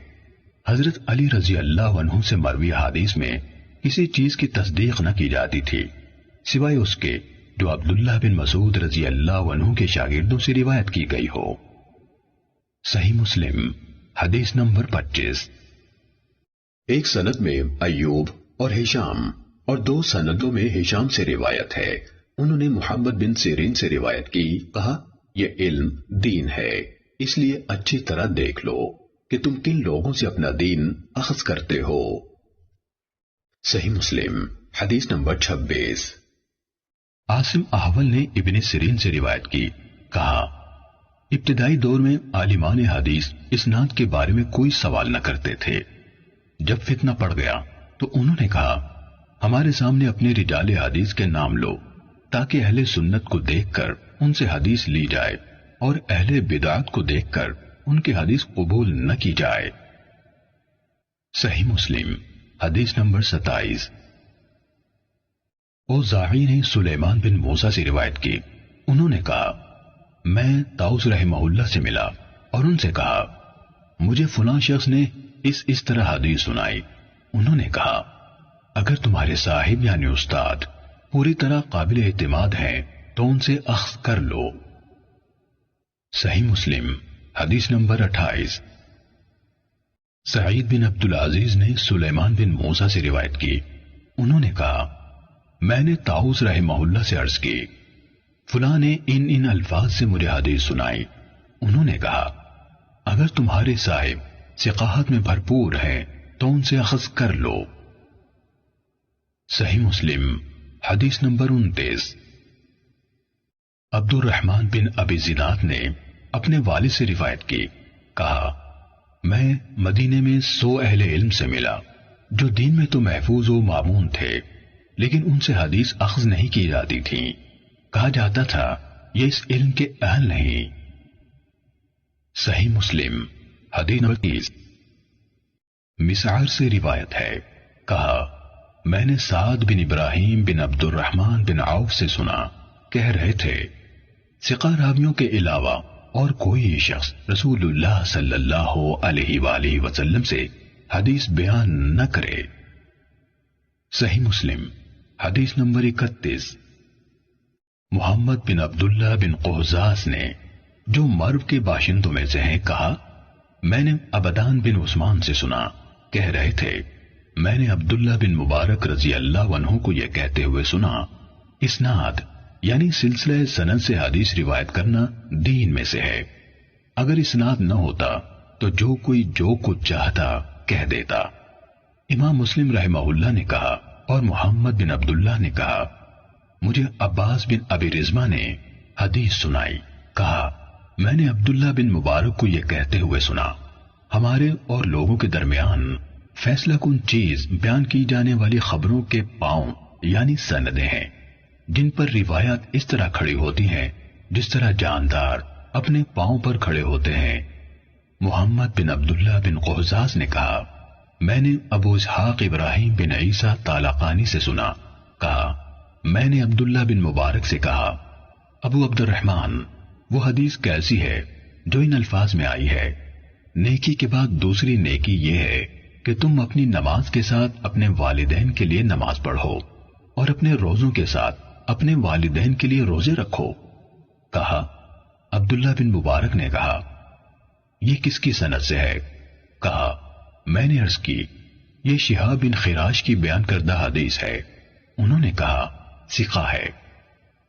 A: حضرت علی رضی اللہ عنہ سے مروی حدیث میں کسی چیز کی تصدیق نہ کی جاتی تھی سوائے اس کے جو عبداللہ بن مسعود رضی اللہ عنہ کے شاگردوں سے روایت کی گئی ہو۔ صحیح مسلم حدیث نمبر 25۔ ایک سند میں ایوب اور ہشام اور دو سندوں میں ہشام سے روایت ہے، انہوں نے محمد بن سیرین سے روایت کی، کہا یہ علم دین ہے، اس لیے اچھی طرح دیکھ لو کہ تم کن لوگوں سے اپنا دین اخذ کرتے ہو۔ صحیح مسلم حدیث نمبر 26۔ عاصم احول نے ابن سیرین سے روایت کی، کہا ابتدائی دور میں عالمان حدیث اسناد کے بارے میں کوئی سوال نہ کرتے تھے، جب فتنہ پڑ گیا تو انہوں نے کہا ہمارے سامنے اپنے رجال حدیث کے نام لو تاکہ اہل سنت کو دیکھ کر ان سے حدیث لی جائے اور اہل بدعت کو دیکھ کر ان کی حدیث قبول نہ کی جائے۔ صحیح مسلم حدیث نمبر 27۔ اوزاعی نے سلیمان بن موسیٰ سے روایت کی، انہوں نے کہا میں طاؤس رحمہ اللہ سے ملا اور ان سے کہا مجھے فلاں شخص نے اس طرح حدیث سنائی، انہوں نے کہا اگر تمہارے صاحب یعنی استاد پوری طرح قابل اعتماد ہیں تو ان سے اخذ کر لو۔ صحیح مسلم حدیث نمبر 28۔ سعید بن عبدالعزیز نے سلیمان بن موسیٰ سے روایت کی، انہوں نے کہا میں نے طاؤس رحمہ اللہ سے عرض کی فلاں نے ان الفاظ سے مجھے حدیث سنائی، انہوں نے کہا اگر تمہارے صاحب ثقاحت میں بھرپور ہیں تو ان سے اخذ کر لو۔ صحیح مسلم حدیث نمبر 29۔ عبد الرحمن بن ابی زناد نے اپنے والد سے روایت کی، کہا میں مدینے میں 100 اہل علم سے ملا جو دین میں تو محفوظ و معمون تھے لیکن ان سے حدیث اخذ نہیں کی جاتی تھی، کہا جاتا تھا یہ اس علم کے اہل نہیں۔ صحیح مسلم حدیث نمبر 30۔ مسعر سے روایت ہے، کہا میں نے سعد بن ابراہیم بن عبد الرحمن بن عوف سے سنا، کہہ رہے تھے ثقہ راویوں کے علاوہ اور کوئی شخص رسول اللہ صلی اللہ علیہ وآلہ وسلم سے حدیث بیان نہ کرے۔ صحیح مسلم حدیث نمبر 31۔ محمد بن عبداللہ بن قہزاز نے، جو مرو کے باشندوں میں سے ہیں، کہا میں نے عبدان بن عثمان سے سنا، کہہ رہے تھے میں نے عبداللہ بن مبارک رضی اللہ عنہ کو یہ کہتے ہوئے سنا، اسناد یعنی سلسلہ سند سے حدیث روایت کرنا دین میں سے ہے، اگر اسناد نہ ہوتا تو جو کوئی جو کچھ چاہتا کہہ دیتا۔ امام مسلم رحمہ اللہ نے کہا اور محمد بن عبداللہ نے کہا مجھے عباس بن ابی رزمہ نے حدیث سنائی، کہا میں نے عبداللہ بن مبارک کو یہ کہتے ہوئے سنا، ہمارے اور لوگوں کے درمیان فیصلہ کن چیز بیان کی جانے والی خبروں کے پاؤں یعنی سندیں ہیں، جن پر روایات اس طرح کھڑی ہوتی ہیں جس طرح جاندار اپنے پاؤں پر کھڑے ہوتے ہیں۔ محمد بن عبداللہ بن قہزاز نے کہا میں نے ابو اسحاق ابراہیم بن عیسیٰ طالقانی سے سنا، کہا میں نے عبداللہ بن مبارک سے کہا ابو عبد الرحمن وہ حدیث کیسی ہے جو ان الفاظ میں آئی ہے، نیکی کے بعد دوسری نیکی یہ ہے کہ تم اپنی نماز کے ساتھ اپنے والدین کے لیے نماز پڑھو اور اپنے روزوں کے ساتھ اپنے والدین کے لیے روزے رکھو۔ کہا عبداللہ بن مبارک نے کہا یہ کس کی سند سے ہے؟ کہا میں نے عرض کی یہ شہاب بن خراش کی بیان کردہ حدیث ہے۔ انہوں نے کہا ثقہ ہے۔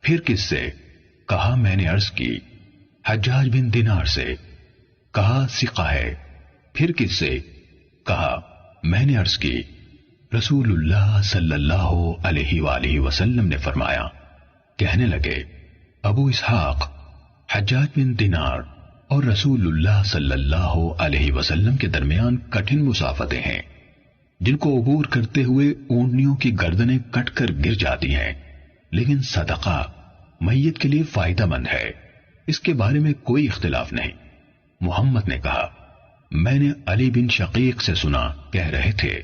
A: پھر کس سے؟ کہا میں نے عرض کی حجاج بن دینار سے۔ کہا ثقہ ہے۔ پھر کس سے؟ کہا میں نے عرض کی رسول اللہ صلی اللہ علیہ وآلہ وسلم نے فرمایا۔ کہنے لگے ابو اسحاق، حجاج بن دینار اور رسول اللہ صلی اللہ علیہ وسلم کے درمیان کٹھن مسافتیں ہیں جن کو عبور کرتے ہوئے اونٹنیوں کی گردنیں کٹ کر گر جاتی ہیں، لیکن صدقہ میت کے لیے فائدہ مند ہے، اس کے بارے میں کوئی اختلاف نہیں۔ محمد نے کہا میں نے علی بن شقیق سے سنا، کہہ رہے تھے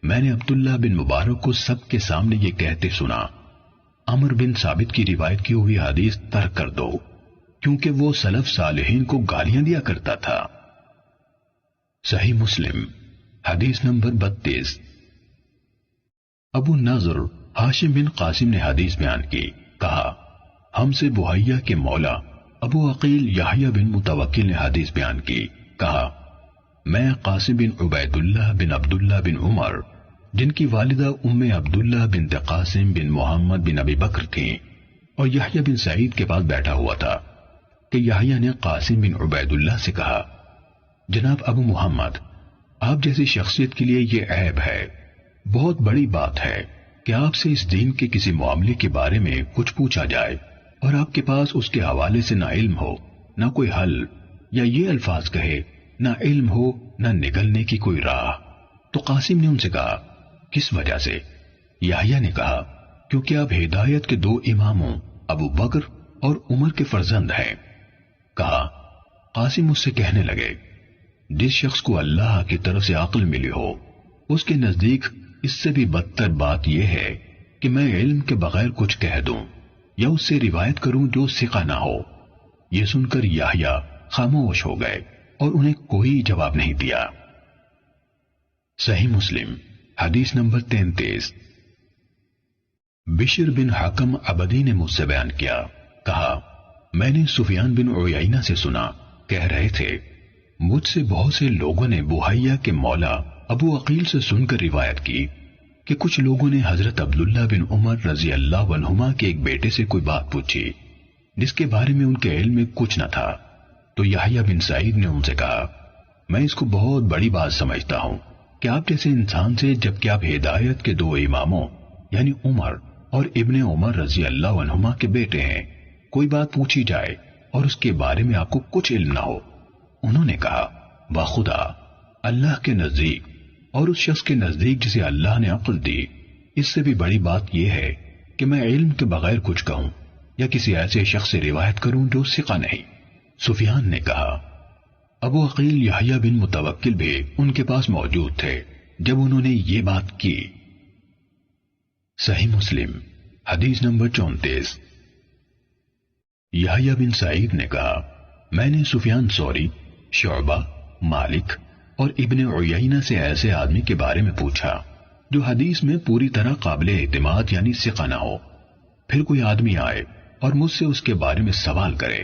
A: میں نے عبداللہ بن مبارک کو سب کے سامنے یہ کہتے سنا عمر بن ثابت کی روایت کی ہوئی حدیث ترک کر دو، کیونکہ وہ سلف صالحین کو گالیاں دیا کرتا تھا۔ صحیح مسلم حدیث نمبر 32۔ ابو نضر ہاشم بن قاسم نے حدیث بیان کی، کہا ہم سے بحیہ کے مولا ابو عقیل یحییٰ بن متوکل نے حدیث بیان کی، کہا میں قاسم بن عبید اللہ بن عبداللہ بن عمر، جن کی والدہ ام عبداللہ بنت قاسم بن محمد بن ابی بکر تھیں، اور یحییٰ بن سعید کے پاس بیٹھا ہوا تھا کہ یحییٰ نے قاسم بن عبید اللہ سے کہا جناب ابو محمد، آپ جیسی شخصیت کے لیے یہ عیب ہے، بہت بڑی بات ہے کہ آپ سے اس دین کے کسی معاملے کے بارے میں کچھ پوچھا جائے اور آپ کے پاس اس کے حوالے سے نہ علم ہو نہ کوئی حل، یا یہ الفاظ کہے نہ علم ہو نہ نگلنے کی کوئی راہ۔ تو قاسم نے ان سے کہا کس وجہ سے؟ یحییٰ نے کہا کیونکہ آپ ہدایت کے دو اماموں ابو بکر اور عمر کے فرزند ہیں۔ کہا قاسم اس سے کہنے لگے جس شخص کو اللہ کی طرف سے عقل ملی ہو اس کے نزدیک اس سے بھی بدتر بات یہ ہے کہ میں علم کے بغیر کچھ کہہ دوں یا اس سے روایت کروں جو ثقہ نہ ہو۔ یہ سن کر یحییٰ خاموش ہو گئے اور انہیں کوئی جواب نہیں دیا۔ صحیح مسلم حدیث نمبر 33۔ بشر بن حکم عبدی نے مجھ سے بیان کیا، کہا میں نے سفیان بن عیینہ سے سنا، کہہ رہے تھے مجھ سے بہت سے لوگوں نے بحیہ کے مولا ابو عقیل سے سن کر روایت کی کہ کچھ لوگوں نے حضرت عبداللہ بن عمر رضی اللہ عنہما کے ایک بیٹے سے کوئی بات پوچھی جس کے بارے میں ان کے علم میں کچھ نہ تھا، تو یحییٰ بن سعید نے ان سے کہا میں اس کو بہت بڑی بات سمجھتا ہوں کہ آپ جیسے انسان سے جبکہ آپ ہدایت کے دو اماموں یعنی عمر اور ابن عمر رضی اللہ عنہما کے بیٹے ہیں، کوئی بات پوچھی جائے اور اس کے بارے میں آپ کو کچھ علم نہ ہو۔ انہوں نے کہا بخدا اللہ کے نزدیک اور اس شخص کے نزدیک جسے اللہ نے عقل دی، اس سے بھی بڑی بات یہ ہے کہ میں علم کے بغیر کچھ کہوں یا کسی ایسے شخص سے روایت کروں جو ثقہ نہیں۔ سفیان نے کہا ابو عقیل یحییٰ بن متوکل بھی ان کے پاس موجود تھے جب انہوں نے یہ بات کی۔ صحیح مسلم حدیث نمبر 34۔ یحییٰ بن سعید نے کہا میں نے سفیان ثوری، شعبہ، مالک اور ابن عیینہ سے ایسے آدمی کے بارے میں پوچھا جو حدیث میں پوری طرح قابل اعتماد یعنی ثقہ نہ ہو۔ پھر کوئی آدمی آئے اور مجھ سے اس کے بارے میں سوال کرے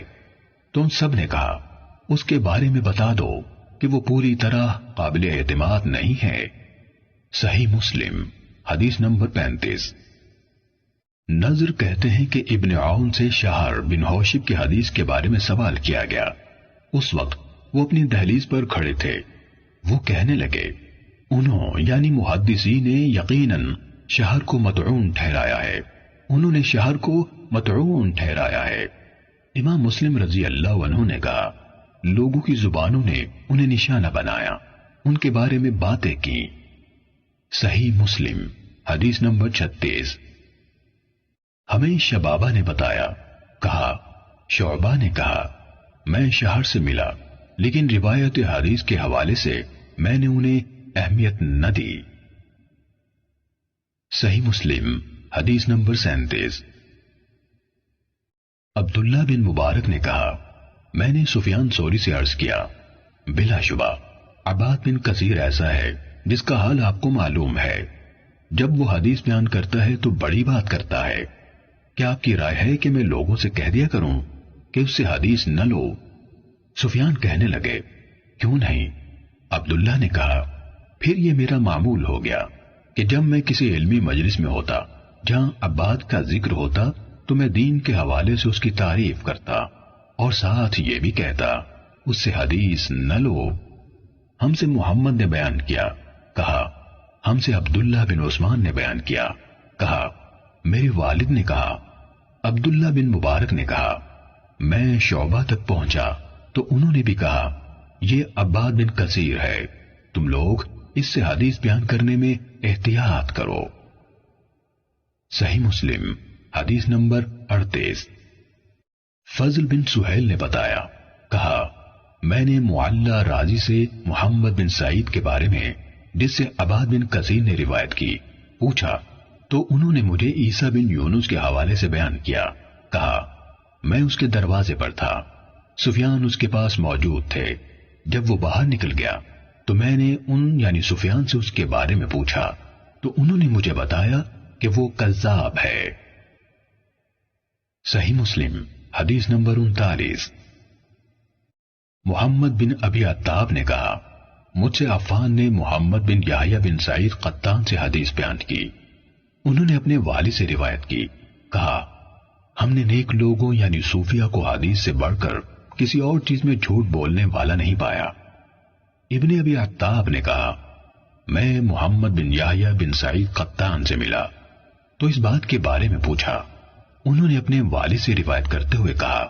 A: تو ان سب نے کہا اس کے بارے میں بتا دو کہ وہ پوری طرح قابل اعتماد نہیں ہے۔ صحیح مسلم حدیث نمبر 35۔ نضر کہتے ہیں کہ ابن عون سے شہر بن حوشب کی حدیث کے بارے میں سوال کیا گیا۔ اس وقت وہ اپنی دہلیز پر کھڑے تھے۔ وہ کہنے لگے انہوں یعنی محدثین نے یقیناً شہر کو مطعون ٹھہرایا ہے، انہوں نے شہر کو مطعون ٹھہرایا ہے۔ امام مسلم رضی اللہ عنہ نے کہا لوگوں کی زبانوں نے انہیں نشانہ بنایا، ان کے بارے میں باتیں کی۔ صحیح مسلم حدیث نمبر 36۔ ہمیں شبابہ نے بتایا، کہا شعبہ نے کہا میں شہر سے ملا لیکن روایت حدیث کے حوالے سے میں نے انہیں اہمیت نہ دی۔ صحیح مسلم حدیث نمبر 37۔ عبداللہ بن مبارک نے کہا میں نے سفیان ثوری سے عرض کیا بلا شبہ عباد بن کثیر ایسا ہے جس کا حال آپ کو معلوم ہے، جب وہ حدیث بیان کرتا ہے تو بڑی بات کرتا ہے، کیا آپ کی رائے ہے کہ میں لوگوں سے کہہ دیا کروں کہ اس سے حدیث نہ لو؟ سفیان کہنے لگے کیوں نہیں؟ عبداللہ نے کہا پھر یہ میرا معمول ہو گیا کہ جب میں کسی علمی مجلس میں ہوتا جہاں عباد کا ذکر ہوتا تو میں دین کے حوالے سے اس کی تعریف کرتا اور ساتھ یہ بھی کہتا اس سے حدیث نہ لو۔ ہم سے محمد نے بیان کیا، کہا ہم سے عبداللہ بن عثمان نے بیان کیا، کہا میرے والد نے کہا۔ عبداللہ بن مبارک نے کہا میں شعبہ تک پہنچا تو انہوں نے بھی کہا یہ عباد بن کثیر ہے، تم لوگ اس سے حدیث بیان کرنے میں احتیاط کرو۔ صحیح مسلم حدیث نمبر 38۔ فضل بن سہیل نے بتایا، کہا میں نے معلّہ راضی سے محمد بن سعید کے بارے میں جس سے عباد بن کثیر نے روایت کی پوچھا تو انہوں نے مجھے عیسیٰ بن یونس کے حوالے سے بیان کیا، کہا میں اس کے دروازے پر تھا، سفیان اس کے پاس موجود تھے، جب وہ باہر نکل گیا تو میں نے ان یعنی سفیان سے اس کے بارے میں پوچھا تو انہوں نے مجھے بتایا کہ وہ کذاب ہے۔ صحیح مسلم حدیث نمبر 39۔ محمد بن ابی عتاب نے کہا مجھ سے عفان نے محمد بن یحییٰ بن سعید قطان سے حدیث بیان کی، انہوں نے اپنے والد سے روایت کی، کہا ہم نے نیک لوگوں یعنی صوفیہ کو حدیث سے بڑھ کر کسی اور چیز میں جھوٹ بولنے والا نہیں پایا۔ ابن ابی عتاب نے کہا میں محمد بن یحییٰ بن سعید قطان سے ملا تو اس بات کے بارے میں پوچھا، انہوں نے اپنے والد سے روایت کرتے ہوئے کہا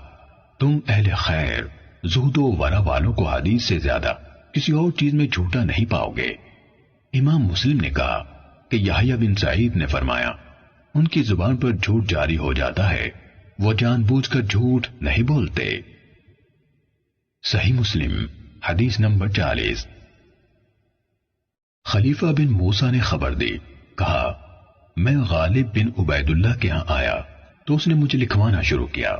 A: تم اہل خیر زہد و ورع والوں کو حدیث سے زیادہ کسی اور چیز میں جھوٹا نہیں پاؤ گے۔ امام مسلم نے کہا کہ یحییٰ بن سعید نے فرمایا ان کی زبان پر جھوٹ جاری ہو جاتا ہے، وہ جان بوجھ کر جھوٹ نہیں بولتے۔ صحیح مسلم حدیث نمبر 40۔ خلیفہ بن موسیٰ نے خبر دی، کہا میں غالب بن عبید اللہ کے ہاں آیا تو اس نے مجھے لکھوانا شروع کیا،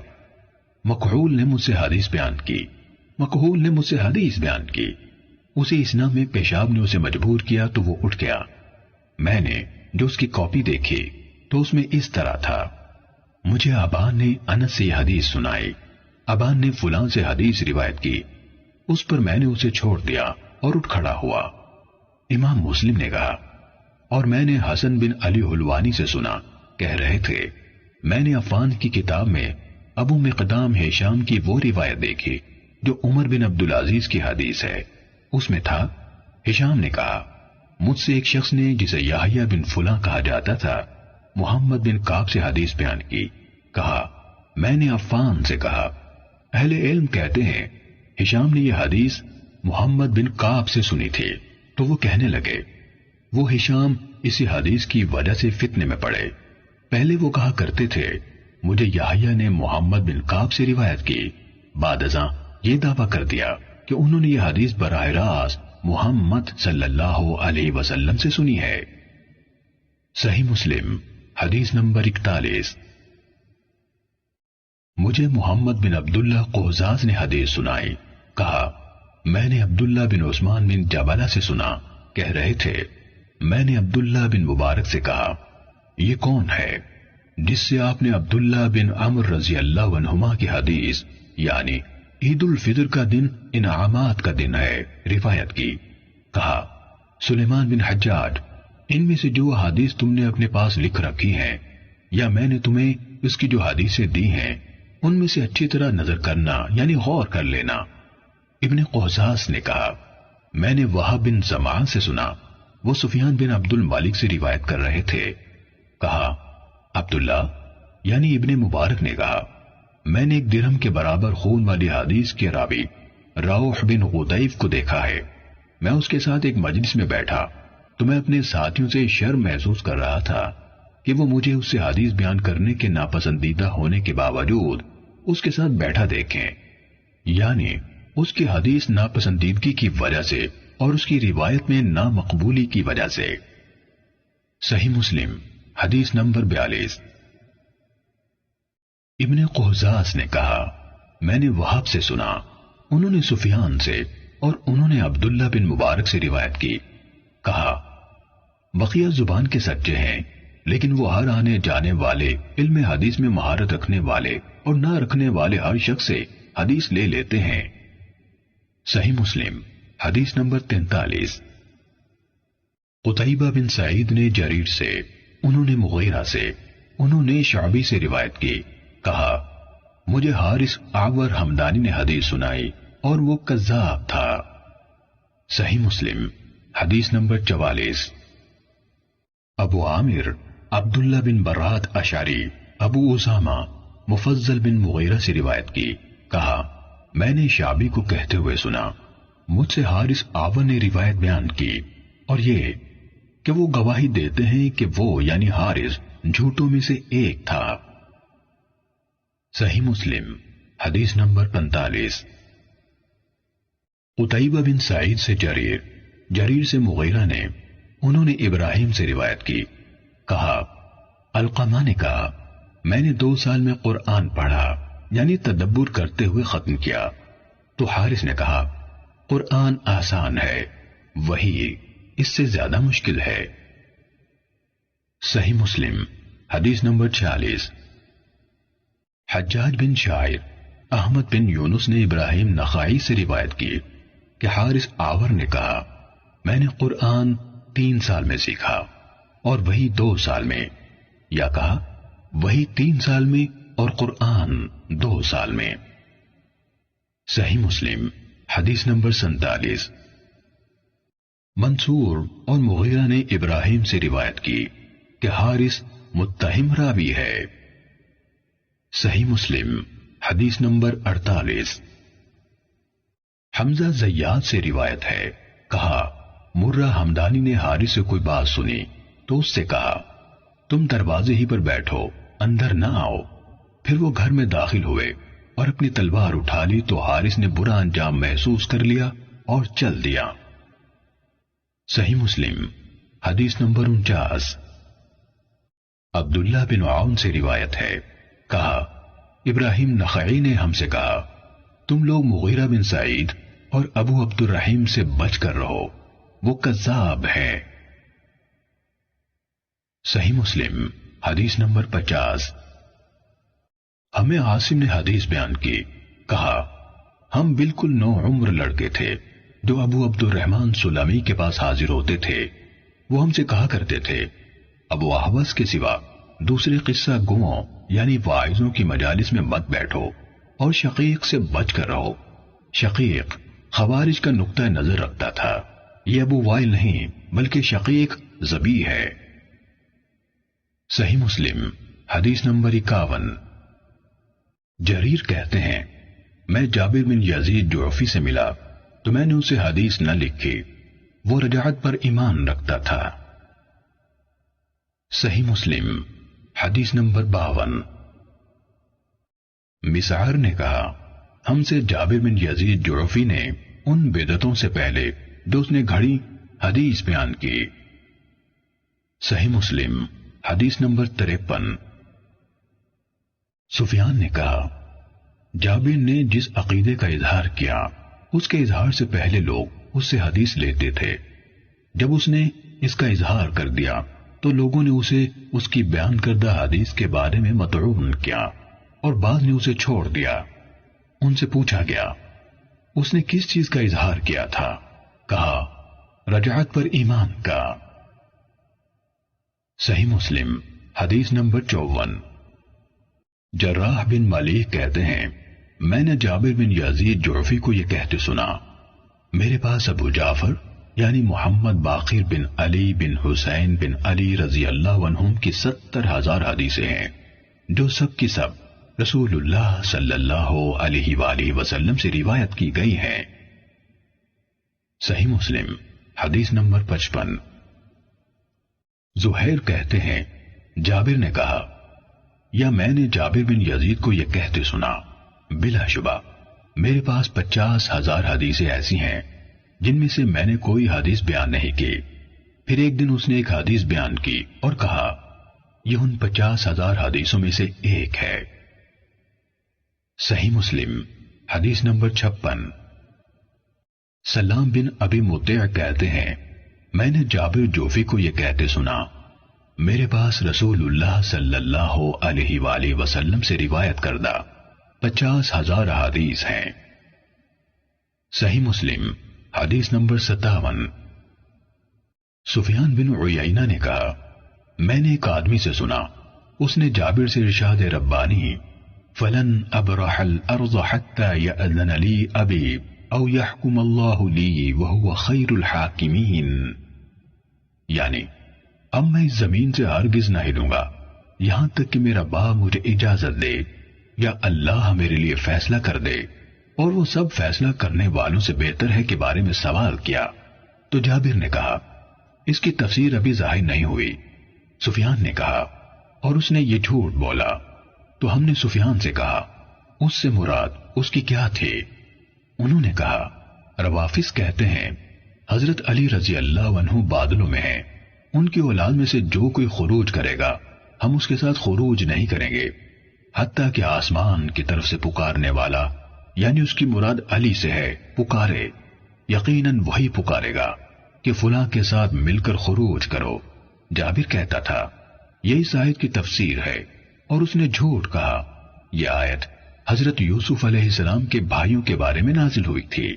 A: مکحول نے مجھ سے حدیث بیان کی، مکحول نے مجھ سے حدیث بیان کی، اسی اسنا میں پیشاب نے اسے مجبور کیا تو وہ اٹھ گیا۔ میں نے جو اس کی کاپی دیکھی تو اس میں اس طرح تھا، مجھے ابان نے انس سے حدیث سنائی، ابان نے فلاں سے حدیث روایت کی، اس پر میں نے اسے چھوڑ دیا اور اٹھ کھڑا ہوا۔ امام مسلم نے کہا اور میں نے حسن بن علی حلوانی سے سنا، کہہ رہے تھے میں نے عفان کی کتاب میں ابو مقدام ہشام کی وہ روایت دیکھی جو عمر بن عبدالعزیز کی حدیث ہے، اس میں تھا ہشام نے کہا مجھ سے ایک شخص نے جسے یحییٰ بن فلاں کہا جاتا تھا محمد بن کعب سے حدیث بیان کی، کہا میں نے عفان سے کہا، اہل علم کہتے ہیں ہشام نے یہ حدیث محمد بن کعب سے سنی تھی، تو وہ کہنے لگے وہ ہشام اسی حدیث کی وجہ سے فتنے میں پڑے، پہلے وہ کہا کرتے تھے مجھے یحییٰ نے محمد بن کعب سے روایت کی، بعد ازاں یہ دعویٰ کر دیا کہ انہوں نے یہ حدیث براہ راست محمد صلی اللہ علیہ وسلم سے سنی ہے۔ صحیح مسلم حدیث نمبر 41۔ مجھے محمد بن عبداللہ قہزاز نے حدیث سنائی، کہا میں نے عبداللہ بن عثمان بن جبلہ سے سنا، کہہ رہے تھے میں نے عبداللہ بن مبارک سے کہا یہ کون ہے جس سے آپ نے عبداللہ بن عمر رضی اللہ عنہما کی حدیث یعنی عید الفطر کا دن انعامات کا دن ہے روایت کی؟ کہا سلیمان بن حجاج، ان میں سے جو حدیث تم نے اپنے پاس لکھ رکھی ہیں یا میں نے تمہیں اس کی جو حدیثیں دی ہیں ان میں سے اچھی طرح نظر کرنا یعنی غور کر لینا۔ ابن قہزاز نے کہا میں نے وہب بن زمان سے سنا، وہ سفیان بن عبد المالک سے روایت کر رہے تھے۔ کہا عبداللہ یعنی ابن مبارک نے کہا میں نے ایک درہم کے برابر خون والی حدیث کے راوی روح بن غدیف کو دیکھا ہے، میں اس کے ساتھ ایک مجلس میں بیٹھا تو میں اپنے ساتھیوں سے شرم محسوس کر رہا تھا کہ وہ مجھے اس سے حدیث بیان کرنے کے ناپسندیدہ ہونے کے باوجود اس کے ساتھ بیٹھا دیکھیں، یعنی اس کی حدیث ناپسندیدگی کی وجہ سے اور اس کی روایت میں نامقبولی کی وجہ سے۔ صحیح مسلم حدیث نمبر 42۔ ابن قہزاز نے کہا میں نے وہب سے سنا، انہوں نے سفیان سے اور انہوں نے عبداللہ بن مبارک سے روایت کی۔ کہا بقیہ زبان کے سچے ہیں لیکن وہ ہر آنے جانے والے علم حدیث میں مہارت رکھنے والے اور نہ رکھنے والے ہر شخص سے حدیث لے لیتے ہیں۔ صحیح مسلم حدیث نمبر 43۔ قتیبہ بن سعید نے جریر سے، انہوں نے مغیرہ سے، انہوں نے شعبی سے روایت کی۔ کہا مجھے حارث اعور ہمدانی نے حدیث سنائی اور وہ کذاب تھا۔ صحیح مسلم حدیث نمبر 44۔ ابو عامر عبداللہ بن برات اشعری ابو اسامہ مفضل بن مغیرہ سے روایت کی۔ کہا میں نے شعبی کو کہتے ہوئے سنا، مجھ سے حارث اعور نے روایت بیان کی اور یہ کہ وہ گواہی دیتے ہیں کہ وہ یعنی حارث جھوٹوں میں سے ایک تھا۔ صحیح مسلم حدیث نمبر 45۔ قتیبہ بن سعید سے جریر، جریر سے مغیرہ نے، انہوں نے ابراہیم سے روایت کی۔ کہا علقمہ نے کہا میں نے 2 سال میں قرآن پڑھا یعنی تدبر کرتے ہوئے ختم کیا، تو حارث نے کہا قرآن آسان ہے، وہی اس سے زیادہ مشکل ہے۔ صحیح مسلم حدیث نمبر 46۔ حجاج بن شاعر احمد بن یونس نے ابراہیم نخائی سے روایت کی کہ حارث اعور نے کہا میں نے قرآن 3 سال میں سیکھا اور وہی 2 سال میں، یا کہا وہی 3 سال میں اور قرآن 2 سال میں۔ صحیح مسلم حدیث نمبر 47۔ منصور اور مغیرہ نے ابراہیم سے روایت کی کہ حارث متہم راوی ہے۔ صحیح مسلم حدیث نمبر 48۔ حمزہ زیاد سے روایت ہے، کہا مرہ ہمدانی نے حارث سے کوئی بات سنی تو اس سے کہا تم دروازے ہی پر بیٹھو، اندر نہ آؤ۔ پھر وہ گھر میں داخل ہوئے اور اپنی تلوار اٹھا لی تو حارث نے برا انجام محسوس کر لیا اور چل دیا۔ صحیح مسلم حدیث نمبر 49۔ عبداللہ بن عون سے روایت ہے، کہا ابراہیم نخعی نے ہم سے کہا تم لوگ مغیرہ بن سعید اور ابو عبد الرحیم سے بچ کر رہو، وہ کذاب ہے۔ صحیح مسلم حدیث نمبر 50۔ ہمیں عاصم نے حدیث بیان کی، کہا ہم بالکل نو عمر لڑکے تھے جو ابو عبد الرحمن سلمی کے پاس حاضر ہوتے تھے، وہ ہم سے کہا کرتے تھے ابو احوص کے سوا دوسرے قصہ گوؤں یعنی واعظوں کی مجالس میں مت بیٹھو اور شقیق سے بچ کر رہو۔ شقیق خوارج کا نقطہ نظر رکھتا تھا، یہ ابو وائل نہیں بلکہ شقیق ذبیح ہے۔ صحیح مسلم حدیث نمبر 51۔ جریر کہتے ہیں میں جابر بن یزید جعفی سے ملا تو میں نے اسے حدیث نہ لکھی، وہ رجعت پر ایمان رکھتا تھا۔ صحیح مسلم حدیث نمبر 52۔ مسعر نے کہا ہم سے جابر بن یزید جعفی نے ان بدعتوں سے پہلے جو اس نے گھڑی حدیث بیان کی۔ صحیح مسلم حدیث نمبر 53۔ سفیان نے کہا، جابر نے جس عقیدے کا اظہار کیا اس کے اظہار سے پہلے لوگ اس سے حدیث لیتے تھے۔ جب اس نے اس کا اظہار کر دیا تو لوگوں نے اسے اس کی بیان کردہ حدیث کے بارے میں مطعون کیا اور بعض نے اسے چھوڑ دیا۔ ان سے پوچھا گیا، اس نے کس چیز کا اظہار کیا تھا؟ کہا، رجعت پر ایمان کا۔ صحیح مسلم حدیث نمبر 54۔ جراح بن ملیک کہتے ہیں، میں نے جابر بن یزید جعفی کو یہ کہتے سنا، میرے پاس ابو جعفر یعنی محمد باقر بن علی بن حسین بن علی رضی اللہ عنہم کی 70,000 حدیثیں ہیں جو سب کی سب رسول اللہ صلی اللہ علیہ وآلہ وسلم سے روایت کی گئی ہیں۔ صحیح مسلم حدیث نمبر 55۔ زہیر کہتے ہیں، جابر نے کہا، یا میں نے جابر بن یزید کو یہ کہتے سنا، بلا شبہ میرے پاس 50,000 حدیثیں ایسی ہیں جن میں سے میں نے کوئی حدیث بیان نہیں کی۔ پھر ایک دن اس نے ایک حدیث بیان کی اور کہا، یہ ان 50,000 حدیثوں میں سے ایک ہے۔ صحیح مسلم حدیث نمبر 56۔ سلام بن ابی مطیع کہتے ہیں، میں نے جابر جوفی کو یہ کہتے سنا، میرے پاس رسول اللہ صلی اللہ علیہ وآلہ وسلم سے روایت کردہ 50,000 حدیث ہیں۔ صحیح مسلم حدیث نمبر 57۔ سفیان بن عیینہ نے کہا، میں نے ایک آدمی سے سنا، اس نے جابر سے ارشاد ربانی فلن ابرح الارض حتى يأذن لي ابی او يحكم اللہ لی وهو خیر الحاکمین، یعنی اب میں اس زمین سے ہرگز نہ ہلوں گا یہاں تک کہ میرا باپ مجھے اجازت دے یا اللہ میرے لیے فیصلہ کر دے، اور وہ سب فیصلہ کرنے والوں سے بہتر ہے کے بارے میں سوال کیا تو جابر نے کہا، اس کی تفسیر ابھی ظاہر نہیں ہوئی۔ سفیان نے کہا، اور اس نے یہ جھوٹ بولا، تو ہم نے سفیان سے کہا، اس سے مراد اس کی کیا تھی؟ انہوں نے کہا، روافظ کہتے ہیں حضرت علی رضی اللہ عنہ بادلوں میں ہیں، ان کی اولاد میں سے جو کوئی خروج کرے گا ہم اس کے ساتھ خروج نہیں کریں گے حتیٰ کہ آسمان کی طرف سے پکارنے والا یعنی اس کی مراد علی سے ہے پکارے، یقیناً وہی پکارے گا کہ فلاں کے ساتھ مل کر خروج کرو۔ جابر کہتا تھا، یہ اس آیت کی تفسیر ہے، اور اس نے جھوٹ کہا۔ یہ آیت حضرت یوسف علیہ السلام کے بھائیوں کے بارے میں نازل ہوئی تھی۔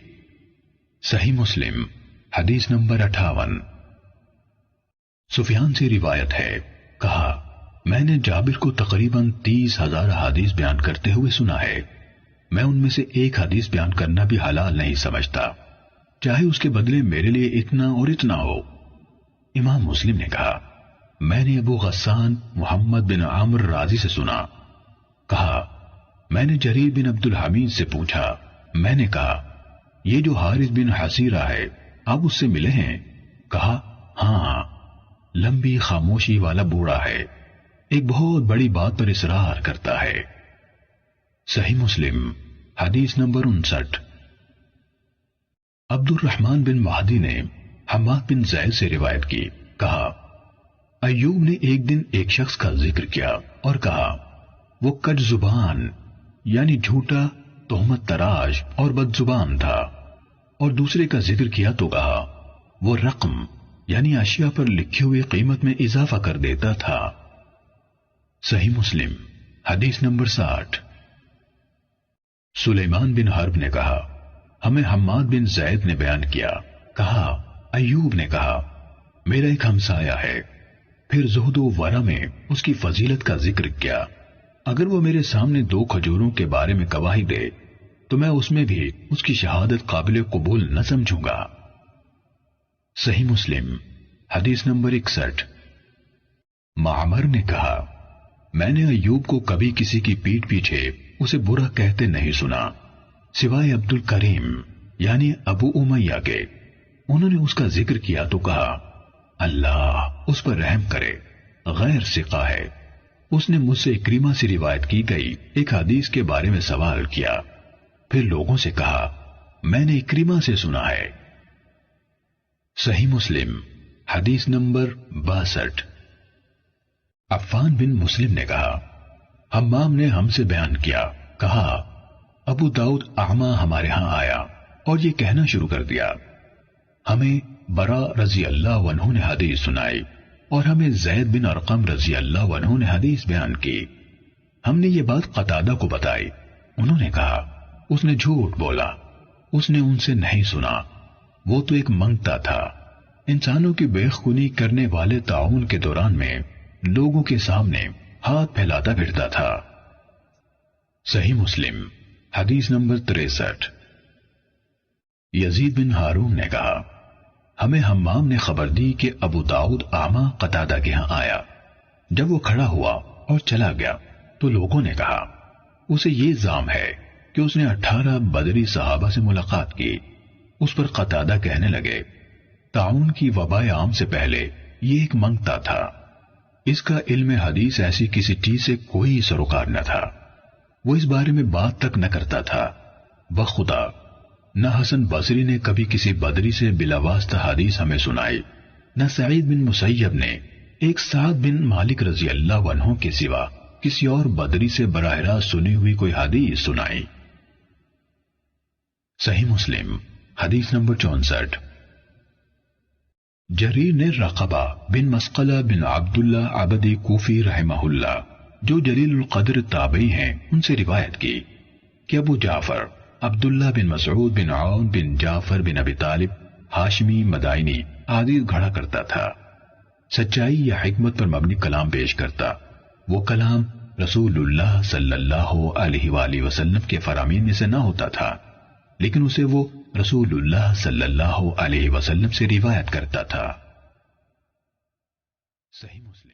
A: صحیح مسلم حدیث نمبر 58۔ سفیان سے روایت ہے، کہا، میں نے جابر کو تقریباً 30,000 حدیث بیان کرتے ہوئے سنا ہے، میں ان میں سے ایک حدیث بیان کرنا بھی حلال نہیں سمجھتا، چاہے اس کے بدلے میرے لیے اتنا اور اتنا ہو۔ امام مسلم نے کہا، میں نے ابو غسان محمد بن عامر رازی سے سنا، کہا، میں نے جریر بن عبد الحمید سے پوچھا، میں نے کہا، یہ جو حارث بن حسیرہ ہے آپ اس سے ملے ہیں؟ کہا، ہاں، لمبی خاموشی والا بوڑھا ہے، ایک بہت بڑی بات پر اصرار کرتا ہے۔ صحیح مسلم حدیث نمبر 59۔ عبد الرحمن بن مہدی نے حماد بن زید سے روایت کی، کہا، ایوب نے ایک دن ایک شخص کا ذکر کیا اور کہا، وہ کج زبان یعنی جھوٹا، تہمت تراش اور بد زبان تھا، اور دوسرے کا ذکر کیا تو کہا، وہ رقم یعنی اشیاء پر لکھی ہوئی قیمت میں اضافہ کر دیتا تھا۔ صحیح مسلم حدیث نمبر 60۔ سلیمان بن حرب نے کہا، ہمیں حماد بن زید نے بیان کیا، کہا، ایوب نے کہا، میرا ایک ہمسایہ ہے، پھر زہد و ورع میں اس کی فضیلت کا ذکر کیا، اگر وہ میرے سامنے 2 کھجوروں کے بارے میں گواہی دے تو میں اس میں بھی اس کی شہادت قابل قبول نہ سمجھوں گا۔ صحیح مسلم حدیث نمبر 61۔ معمر نے کہا، میں نے ایوب کو کبھی کسی کی پیٹھ پیچھے اسے برا کہتے نہیں سنا سوائے عبد الکریم یعنی ابو امیہ کے، انہوں نے اس کا ذکر کیا تو کہا، اللہ اس پر رحم کرے، غیر ثقہ ہے۔ اس نے مجھ سے اکریمہ سے روایت کی گئی ایک حدیث کے بارے میں سوال کیا، پھر لوگوں سے کہا، میں نے اکرمہ سے سنا ہے۔ صحیح مسلم حدیث نمبر 62۔ عفان بن مسلم نے کہا، حمام نے ہم سے بیان کیا، کہا ابو داؤد اعمہ ہمارے ہاں آیا اور یہ کہنا شروع کر دیا، ہمیں برا رضی اللہ عنہ نے حدیث سنائی اور ہمیں زید بن ارقم رضی اللہ عنہ نے حدیث بیان کی۔ ہم نے یہ بات قتادہ کو بتائی، انہوں نے کہا اس نے جھوٹ بولا، اس نے ان سے نہیں سنا، وہ تو ایک منگتا تھا، انسانوں کی بےخونی کرنے والے طاعون کے دوران میں لوگوں کے سامنے ہاتھ پھیلاتا پھرتا تھا۔ صحیح مسلم حدیث نمبر 63۔ یزید بن ہارون نے کہا، ہمیں حمام نے خبر دی کہ ابو داؤد اعمہ قتادہ کے ہاں آیا۔ جب وہ کھڑا ہوا اور چلا گیا تو لوگوں نے کہا اسے یہ زام ہے کہ اس نے 18 بدری صحابہ سے ملاقات کی۔ اس پر قتادہ کہنے لگے، طاعون کی وبا عام سے پہلے یہ ایک منگتا تھا، اس کا علم حدیث ایسی کسی چیز سے کوئی سروکار نہ تھا، وہ اس بارے میں بات تک نہ کرتا تھا۔ بخدا نہ حسن بصری نے کبھی کسی بدری سے بلا واسطہ حدیث ہمیں سنائی، نہ سعید بن مسیب نے ایک سعد بن مالک رضی اللہ عنہ کے سوا کسی اور بدری سے براہ راست سنی ہوئی کوئی حدیث سنائی۔ صحیح مسلم حدیث نمبر 64۔ جریر نے رقبہ بن مسقلہ بن عبداللہ عبدی کوفی رحمہ اللہ، جو جلیل القدر تابعی ہیں، ان سے روایت کی کہ ابو جعفر عبداللہ بن مسعود بن عون بن جعفر بن ابی طالب ہاشمی مدائنی حدیث گھڑا کرتا تھا، سچائی یا حکمت پر مبنی کلام پیش کرتا۔ وہ کلام رسول اللہ صلی اللہ علیہ وآلہ وسلم کے فرامین میں سے نہ ہوتا تھا، لیکن اسے وہ رسول اللہ صلی اللہ علیہ وسلم سے روایت کرتا تھا۔ صحیح مسلم۔